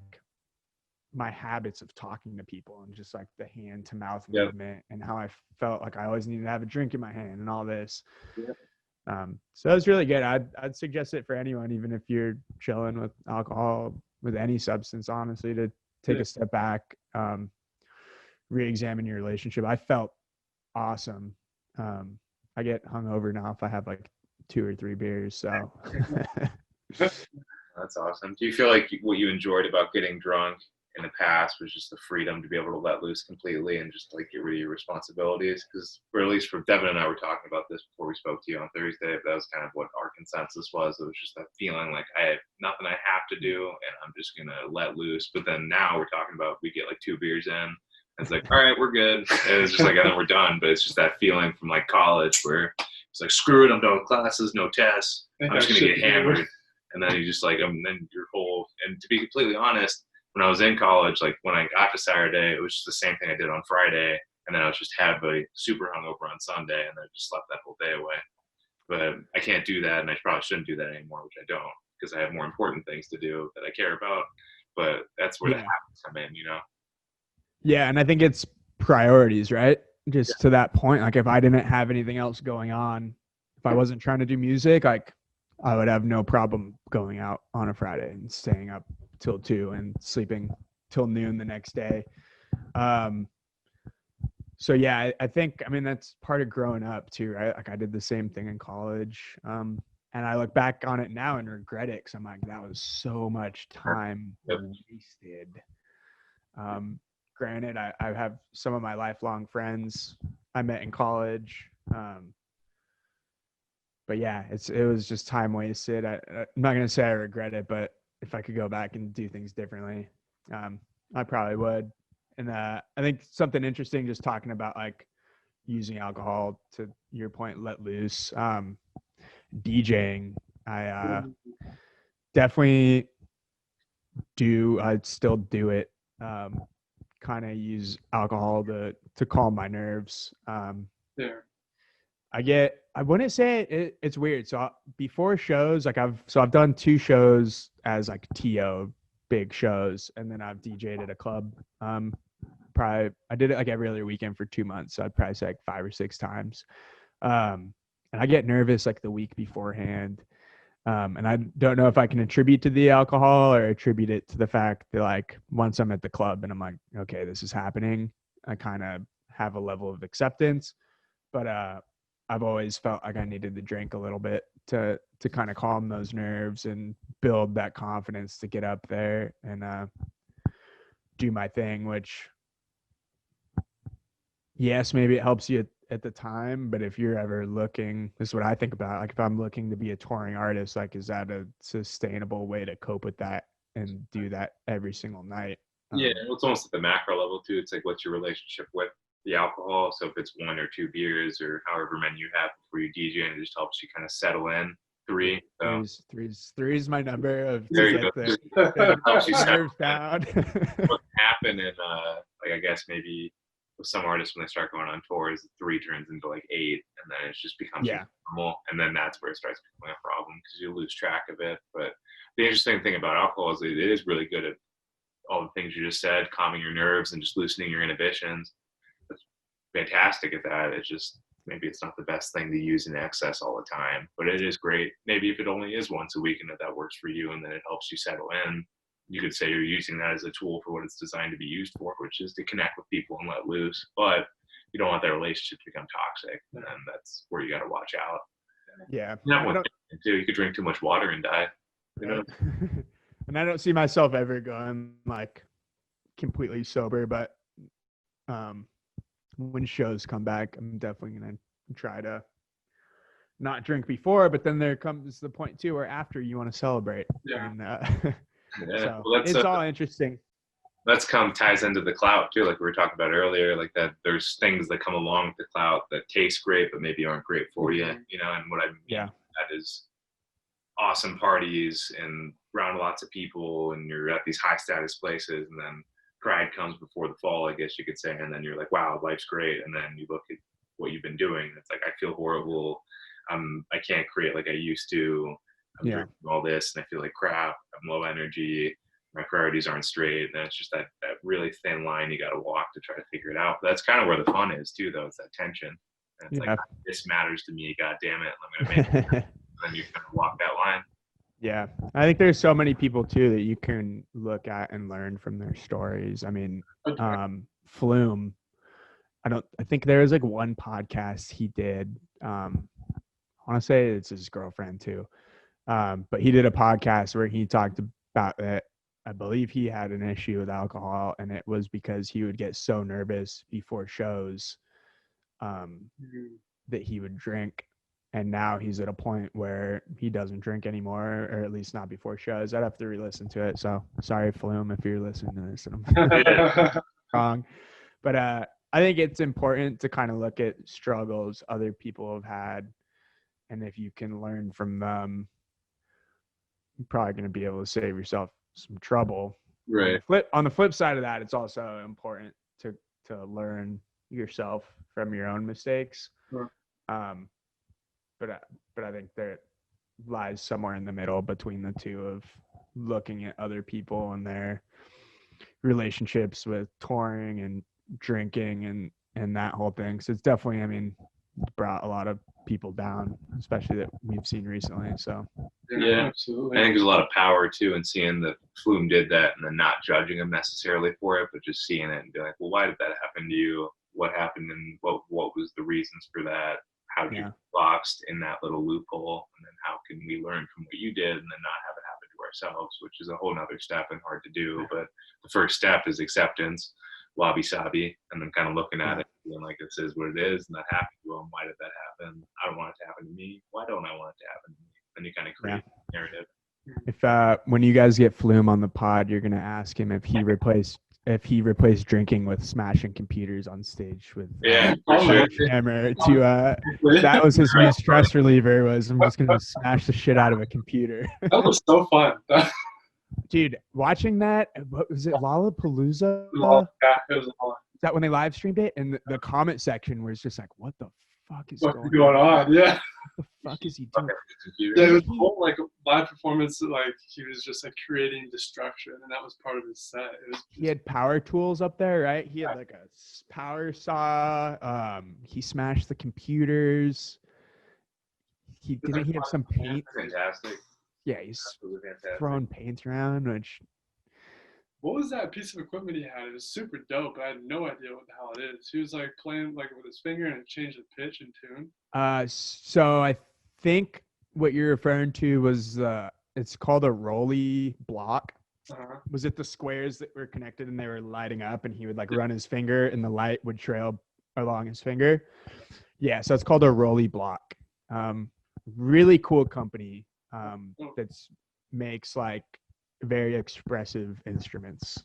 my habits of talking to people and just like the hand to mouth movement and how I felt like I always needed to have a drink in my hand and all this. So it was really good. I'd suggest it for anyone, even if you're chilling with alcohol, with any substance, honestly, to take a step back, re-examine your relationship. I felt awesome. I get hungover now if I have like 2 or 3 beers. So
That's awesome. Do you feel like what you enjoyed about getting drunk in the past was just the freedom to be able to let loose completely and just like get rid of your responsibilities? Because, or at least for Devin and I were talking about this before we spoke to you on Thursday, that was kind of what our consensus was. It was just that feeling like I have nothing I have to do and I'm just going to let loose. But then now we're talking about we get like 2 beers in. And it's like, all right, we're good. And it's just like, and then we're done. But it's just that feeling from like college where it's like, screw it, I'm done with classes, no tests. I'm just going to get hammered. And then you just like, then your whole, and to be completely honest, when I was in college, like when I got to Saturday, it was just the same thing I did on Friday. And then I was just heavily super hungover on Sunday and then just slept that whole day away. But I can't do that. And I probably shouldn't do that anymore, which I don't, because I have more important things to do that I care about. But that's where the habits come in, you know?
Yeah. And I think it's priorities, right? Just to that point, like if I didn't have anything else going on, if I wasn't trying to do music, like I would have no problem going out on a Friday and staying up till 2 and sleeping till noon the next day. So yeah, I think, I mean, that's part of growing up too, right? Like I did the same thing in college. And I look back on it now and regret it because I'm like, that was so much time wasted. Granted, I have some of my lifelong friends I met in college. But yeah, it was just time wasted. I'm not going to say I regret it, but if I could go back and do things differently, I probably would. And I think something interesting, just talking about like using alcohol to your point, let loose, DJing. I definitely do. I still do it. Kind of use alcohol to calm my nerves. I wouldn't say it's weird. So before shows, like I've done 2 shows as like Teeoh, big shows, and then I've DJ'd at a club. Probably I did it like every other weekend for 2 months. So I'd probably say like 5 or 6 times. And I get nervous like the week beforehand. And I don't know if I can attribute to the alcohol or attribute it to the fact that like once I'm at the club and I'm like, okay, this is happening, I kind of have a level of acceptance. But I've always felt like I needed to drink a little bit to kind of calm those nerves and build that confidence to get up there and do my thing, which, yes, maybe it helps you at the time, but if you're ever looking, this is what I think about, like if I'm looking to be a touring artist, like is that a sustainable way to cope with that and do that every single night?
Yeah, it's almost at the macro level too. It's like, what's your relationship with the alcohol? So if it's 1 or 2 beers or however many you have before you DJ, and it just helps you kind of settle in. 3. So
Three is my number of
there you
get
go.
the
Helps you settle
nerves down.
what can happen in like, I guess maybe with some artists when they start going on tours, 3 turns into like 8, and then it just becomes normal, and then that's where it starts becoming a problem because you lose track of it. But the interesting thing about alcohol is it is really good at all the things you just said, calming your nerves and just loosening your inhibitions. It's fantastic at that. It's just maybe it's not the best thing to use in excess all the time, but it is great. Maybe if it only is once a week and that works for you, and then it helps you settle in, you could say you're using that as a tool for what it's designed to be used for, which is to connect with people and let loose. But you don't want that relationship to become toxic, and that's where you got to watch out.
Yeah.
You could drink too much water and die. You know.
And I don't see myself ever going like completely sober, but when shows come back, I'm definitely gonna try to not drink before. But then there comes the point too where after you want to celebrate.
Yeah.
And, so
well,
it's all interesting.
That's ties into the clout too, like we were talking about earlier, like that there's things that come along with the clout that taste great but maybe aren't great for you, you know. And what I mean that is awesome parties and around lots of people, and you're at these high status places, and then pride comes before the fall, I guess you could say, and then you're like, wow, life's great, and then you look at what you've been doing, and it's like, I feel horrible, I can't create like I used to, I'm drinking all this and I feel like crap, I'm low energy, my priorities aren't straight, and it's just that really thin line you got to walk to try to figure it out. But that's kind of where the fun is too, though. It's that tension, and it's like, this matters to me, god damn it, I'm gonna make it. And then you kind of walk that line.
Yeah, I think there's so many people too that you can look at and learn from their stories. I mean, Flume, I think there was like one podcast he did. I want to say it's his girlfriend too. But he did a podcast where he talked about it. I believe he had an issue with alcohol, and it was because he would get so nervous before shows that he would drink. And now he's at a point where he doesn't drink anymore, or at least not before shows. I'd have to re-listen to it. So sorry, Flume, if you're listening to this and I'm wrong. But I think it's important to kind of look at struggles other people have had. And if you can learn from them, you're probably going to be able to save yourself some trouble.
Right.
On the flip side of that, it's also important to learn yourself from your own mistakes.
Sure.
But I think there lies somewhere in the middle between the two of looking at other people and their relationships with touring and drinking and that whole thing. So it's definitely, I mean, brought a lot of people down, especially that we've seen recently. So
yeah, absolutely.
I think there's a lot of power too in seeing that Flume did that and then not judging him necessarily for it, but just seeing it and be like, well, why did that happen to you? What happened, and what was the reasons for that? How did you get boxed in that little loophole, and then how can we learn from what you did and then not have it happen to ourselves, which is a whole nother step and hard to do. But the first step is acceptance, wabi sabi, and then kind of looking at it and being like, this is what it is, and that happened to him. Why did that happen? I don't want it to happen to me. Why don't I want it to happen to me? And you kind of create a narrative.
If when you guys get Flume on the pod, you're gonna ask him if he replaced drinking with smashing computers on stage with hammer to that was his new stress reliever, was I'm just gonna smash the shit out of a computer.
That was so fun.
Dude, watching that, what was it, Lollapalooza?
Yeah, it was a lot.
Is that when they live streamed it? And the comment section was just like, what the fuck is
What's
going
on? Yeah.
What the fuck is he doing?
Yeah, it was a whole like live performance. Like he was just like creating destruction, and that was part of his set.
He had power tools up there, right? He had like a power saw. He smashed the computers. He have some paint.
Fantastic.
Yeah, he's throwing paint around, which
What was that piece of equipment he had? It was super dope, but I had no idea what the hell it is. He was like playing like with his finger and it changed the pitch and tune.
So I think what you're referring to was it's called a rolly block.
Uh-huh.
Was it the squares that were connected and they were lighting up and he would like run his finger and the light would trail along his finger? Yeah, so it's called a rolly block. Really cool company that's makes like very expressive instruments.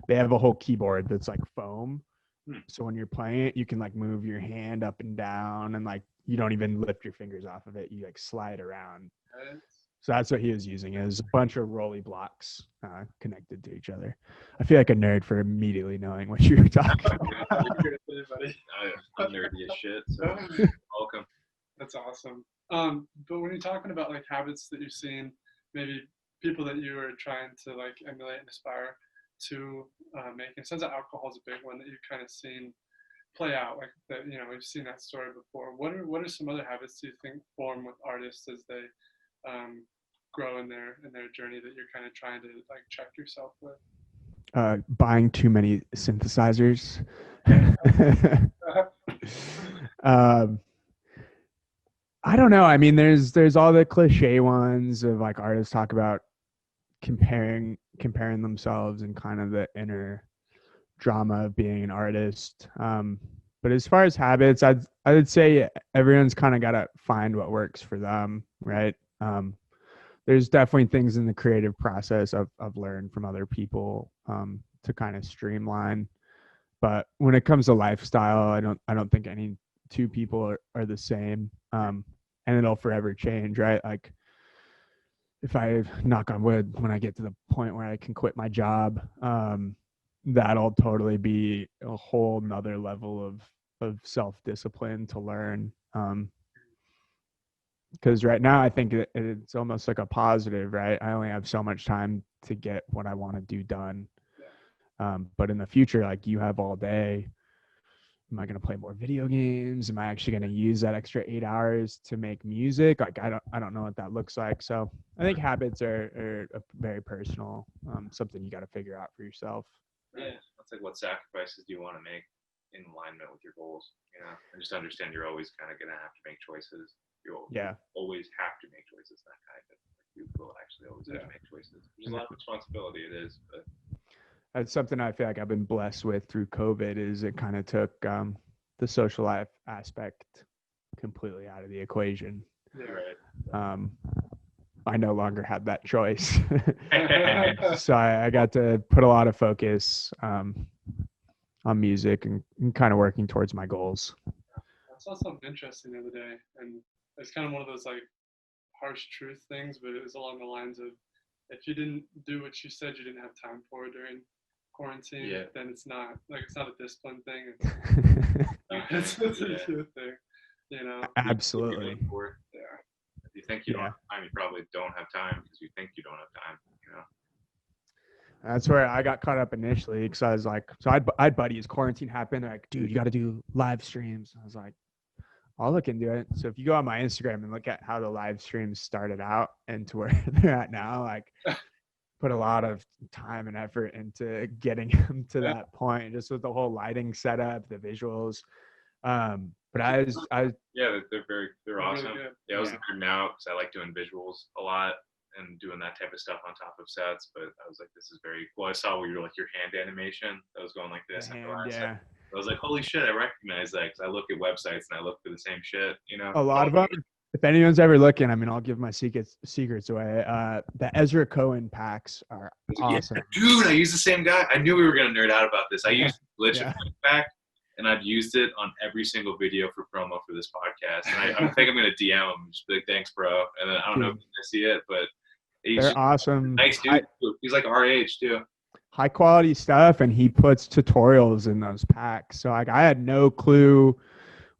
They have a whole keyboard that's like foam. So when you're playing it, you can like move your hand up and down and like you don't even lift your fingers off of it. You like slide around. So that's what he was using. It was a bunch of rolly blocks connected to each other. I feel like a nerd for immediately knowing what you were talking about.
I'm nerdy as shit, so welcome.
That's awesome. But when you're talking about like habits that you've seen, maybe people that you are trying to like emulate and aspire to make, it sounds like alcohol is a big one that you've kind of seen play out, like that. You know, we've seen that story before. What are some other habits do you think form with artists as they grow in their journey that you're kind of trying to like check yourself with?
Buying too many synthesizers. I don't know. I mean, there's all the cliche ones of like artists talk about comparing themselves and kind of the inner drama of being an artist. But as far as habits, I'd say everyone's kind of got to find what works for them, right? There's definitely things in the creative process I've learned from other people to kind of streamline. But when it comes to lifestyle, I don't think any two people are the same. And it'll forever change, right? Like if I knock on wood, when I get to the point where I can quit my job, that'll totally be a whole nother level of self-discipline to learn. Because right now I think it's almost like a positive, right? I only have so much time to get what I want to do done. But in the future, like you have all day. Am I going to play more video games? Am I actually going to use that extra 8 hours to make music? Like I don't know what that looks like. So I think habits are very personal, something you got to figure out for yourself.
Yeah, that's like what sacrifices do you want to make in alignment with your goals? You know, and just understand you're always kind of going to have to make choices. You always have to make choices. That kind of thing. Like you will actually always have to make choices. There's a lot of responsibility. It is, but
that's something I feel like I've been blessed with through COVID. Is it kind of took the social life aspect completely out of the equation.
Yeah, right.
I no longer had that choice. So I got to put a lot of focus on music and kind of working towards my goals.
I saw something interesting the other day, and it's kind of one of those like harsh truth things, but it was along the lines of if you didn't do what you said you didn't have time for during quarantine, then it's not a discipline thing. It's a truth thing, you know.
Absolutely.
Yeah.
If you think you don't have time, you probably don't have time because you think you don't have time, you know.
That's where I got caught up initially because I was like, so I'd buddies, quarantine happened. They're like, dude, you got to do live streams. I was like, I'll look into it. So if you go on my Instagram and look at how the live streams started out and to where they're at now, like put a lot of time and effort into getting them to that point, just with the whole lighting setup, the visuals. But they're awesome.
Really I was nerding out because I like doing visuals a lot and doing that type of stuff on top of sets. But I was like, this is very cool. I saw where you're like your hand animation that was going like this. I was like, holy shit, I recognize that because I look at websites and I look for the same shit, you know.
A lot of them. If anyone's ever looking, I mean, I'll give my secrets away. The Ezra Cohen packs are awesome.
Yeah, dude, I use the same guy. I knew we were gonna nerd out about this. I used Glitch pack, and I've used it on every single video for promo for this podcast. And I think I'm gonna DM him, just be like, thanks, bro. And then I don't know if I see it, but
they're awesome.
Nice dude. He's like our age too.
High quality stuff, and he puts tutorials in those packs. So like, I had no clue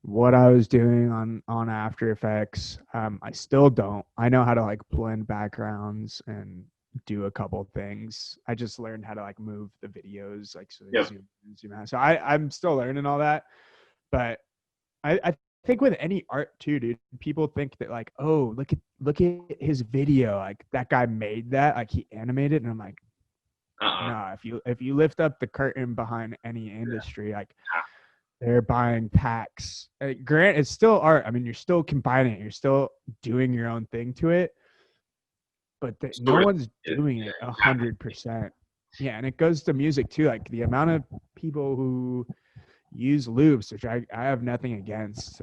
what I was doing on After Effects. I still don't. I know how to like blend backgrounds and do a couple things. I just learned how to like move the videos, like so they zoom out. So I'm still learning all that. But I think with any art too, dude, people think that like, oh, look at his video, like that guy made that, like he animated, and I'm like, No, if you lift up the curtain behind any industry, like they're buying packs. Grant, it's still art. I mean, you're still combining it. You're still doing your own thing to it, but no one's doing it 100%. Yeah, and it goes to music too. Like the amount of people who use loops, which I have nothing against,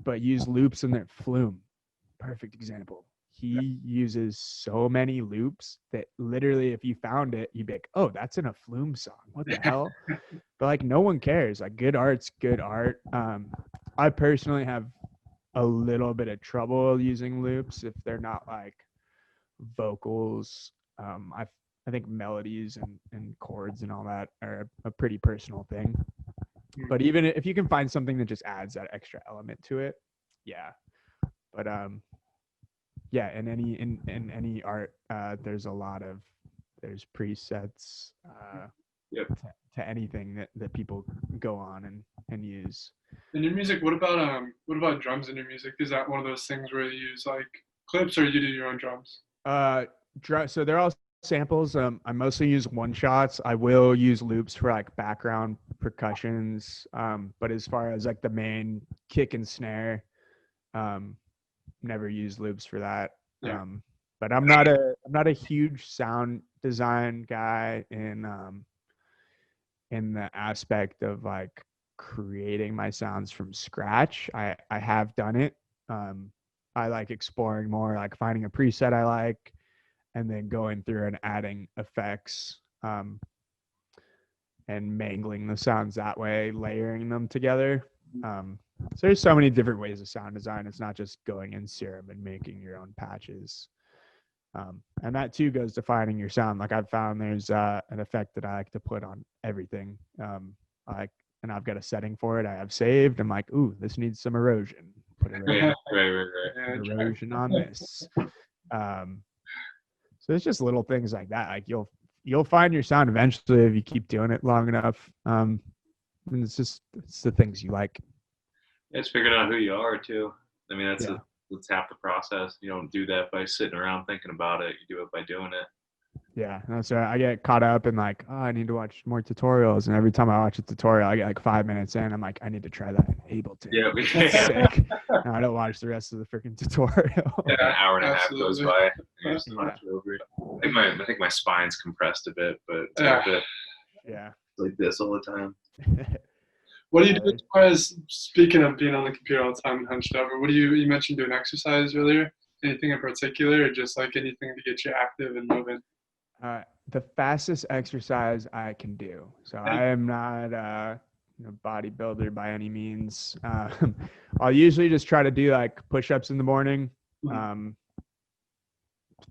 but use loops in their Flume. Perfect example. He uses so many loops that literally, if you found it, you'd be like, "Oh, that's in a Flume song. What the hell?" But like, no one cares. Like, good art's good art. I personally have a little bit of trouble using loops if they're not like vocals. I think melodies and chords and all that are a pretty personal thing. But even if you can find something that just adds that extra element to it, yeah. But yeah, in any art, there's presets to anything that people go on and use.
In your music, what about drums in your music? Is that one of those things where you use like clips, or you do your own drums?
So they're all samples. I mostly use one shots. I will use loops for like background percussions. But as far as like the main kick and snare, never use loops for that.
Yeah.
But I'm not a huge sound design guy in the aspect of like creating my sounds from scratch. I have done it. I like exploring more, like finding a preset I like, and then going through and adding effects, and mangling the sounds that way, layering them together. So there's so many different ways of sound design. It's not just going in Serum and making your own patches. And that too goes to finding your sound. Like I've found there's an effect that I like to put on everything. And I've got a setting for it I have saved. I'm like, ooh, this needs some erosion. Put erosion, erosion on this. So it's just little things like that. Like you'll find your sound eventually if you keep doing it long enough. And it's the things you like.
It's figuring out who you are too. I mean, that's half the process. You don't do that by sitting around thinking about it. You do it by doing it.
Yeah, that's right. I get caught up in like, oh, I need to watch more tutorials, and every time I watch a tutorial, I get like 5 minutes in. I'm like, I need to try that in Ableton.
Yeah,
sick. No, I don't watch the rest of the freaking tutorial.
Yeah, an hour and a half goes by. I think my spine's compressed a bit, but it's like this all the time.
What do you do as far as, speaking of being on the computer all the time and hunched over, you mentioned doing exercise earlier? Anything in particular, or just like anything to get you active and moving?
The fastest exercise I can do. So I am not a bodybuilder by any means. I'll usually just try to do like push-ups in the morning,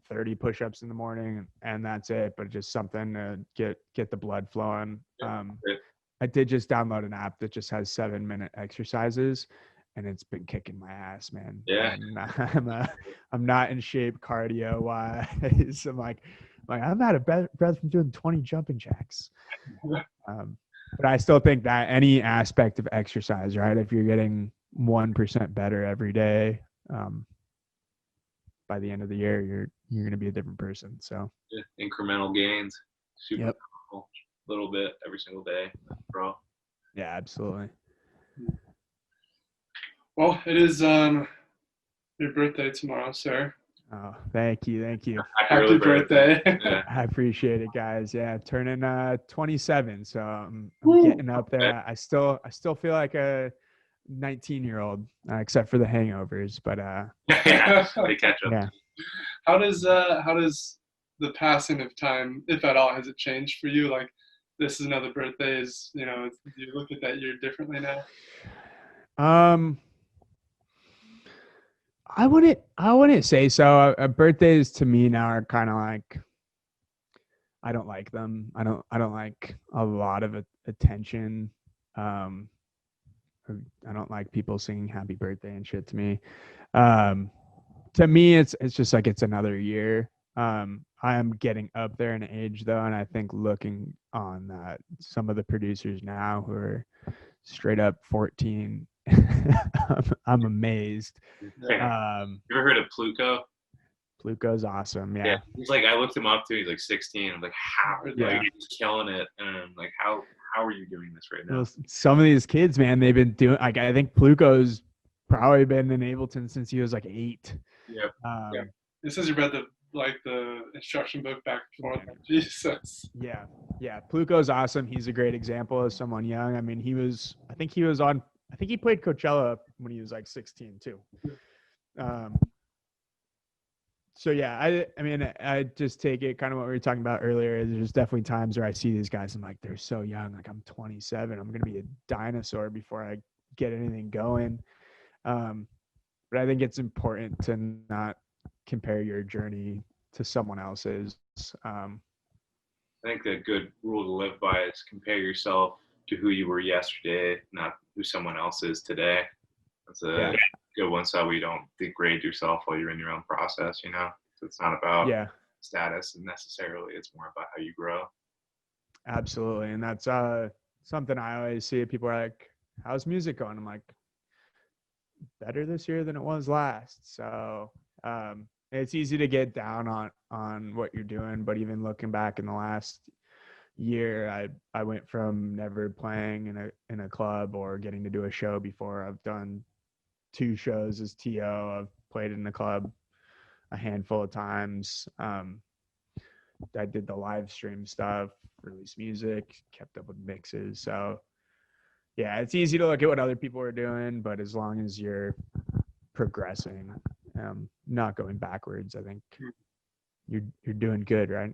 30 push-ups in the morning, and that's it. But just something to get the blood flowing. I did just download an app that just has 7-minute exercises, and it's been kicking my ass, man.
Yeah.
I'm not in shape cardio wise. I'm like I'm out of breath from doing 20 jumping jacks. But I still think that any aspect of exercise, right? If you're getting 1% better every day, by the end of the year, you're going to be a different person. So
incremental gains, super powerful, a little bit every single day, bro.
Yeah, absolutely.
Well, it is your birthday tomorrow, sir.
Oh, thank you.
Happy birthday.
Yeah.
I appreciate it, guys. Yeah, turning 27, so I'm getting up there. I still feel like a 19-year-old, except for the hangovers. But
they catch up.
Yeah.
How does the passing of time, if at all, has it changed for you? Like, this is another birthday. Do you look at that year differently now?
I wouldn't say so. Birthdays to me now are kind of like, I don't like them. I don't like a lot of attention. I don't like people singing happy birthday and shit to me. To me, it's just like it's another year. I am getting up there in age though, and I think looking on some of the producers now who are straight up 14. I'm amazed.
You ever heard of Pluko?
Fluco's awesome.
Yeah,
Yeah.
he's like, I looked him up too. He's like 16. I'm like, how?
Yeah.
Like, he's killing it. And I'm like, how are you doing this right now?
Well, some of these kids, man, they've been doing, like, I think Fluco's probably been in Ableton since he was like 8.
Yep.
Yeah. It says you read the instruction book back and forth. Jesus.
Yeah. Yeah. Fluco's awesome. He's a great example of someone young. I mean, I think he played Coachella when he was like 16 too. So yeah, I mean, I just take it kind of what we were talking about earlier. There's definitely times where I see these guys, I'm like, they're so young. Like, I'm 27. I'm going to be a dinosaur before I get anything going. But I think it's important to not compare your journey to someone else's.
I think a good rule to live by is compare yourself to who you were yesterday, not who someone else is today. That's a good one, so you don't degrade yourself while you're in your own process, you know? So it's not about status necessarily. It's more about how you grow.
Absolutely. And that's something I always see. People are like, how's music going? I'm like, better this year than it was last. So it's easy to get down on what you're doing, but even looking back in the last year, I went from never playing in a club or getting to do a show before. I've done 2 shows as Teeoh. I've played in the club a handful of times. I did the live stream stuff, released music, kept up with mixes. So yeah, it's easy to look at what other people are doing, but as long as you're progressing, not going backwards, I think you're doing good, right?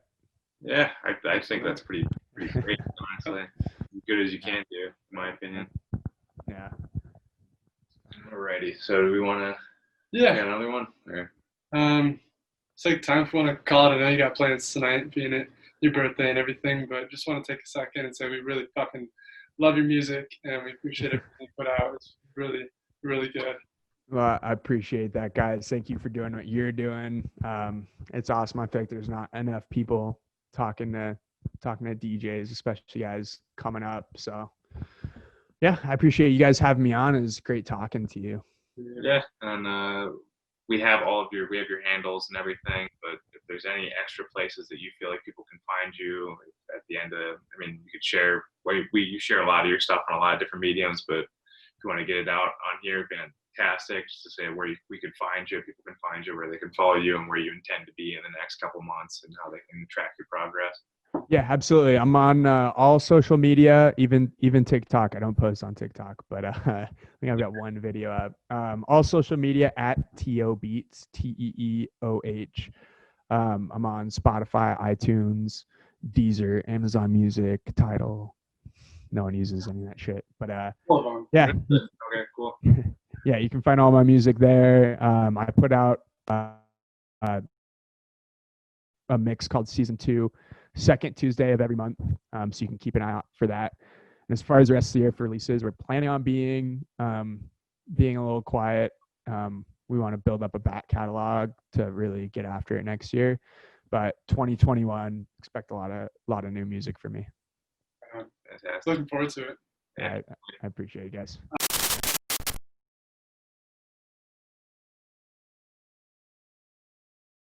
Yeah, I think that's pretty great, honestly. As good as you can do, in my opinion.
Yeah.
Alrighty. So do we want to?
Yeah.
Another one. Or?
It's like time if we want to call it. I know you got plans tonight, being it your birthday and everything, but just want to take a second and say we really fucking love your music and we appreciate everything you put out. It's really, really good.
Well, I appreciate that, guys. Thank you for doing what you're doing. It's awesome. I feel like there's not enough people talking to DJs, especially guys coming up. So yeah, I appreciate you guys having me on. It was great talking to you.
Yeah, and we have your handles and everything, but if there's any extra places that you feel like people can find you at the end of, I mean, you could share, you share a lot of your stuff on a lot of different mediums, but if you want to get it out on here, fantastic, just to say where we can find you, people can find you, where they can follow you, and where you intend to be in the next couple months, and how they can track your progress.
Yeah, absolutely. I'm on all social media, even TikTok. I don't post on TikTok, but I think I've got one video up. All social media at Teeoh Beats, Teeoh. I'm on Spotify, iTunes, Deezer, Amazon Music, Tidal. No one uses any of that shit, but yeah.
Okay, cool.
Yeah, you can find all my music there. I put out a mix called Season 2. Second Tuesday of every month, so you can keep an eye out for that. And as far as the rest of the year for releases, we're planning on being a little quiet. We want to build up a back catalog to really get after it next year. But 2021, expect a lot of new music from me.
Fantastic. Looking forward to it.
Yeah.
I appreciate it, guys.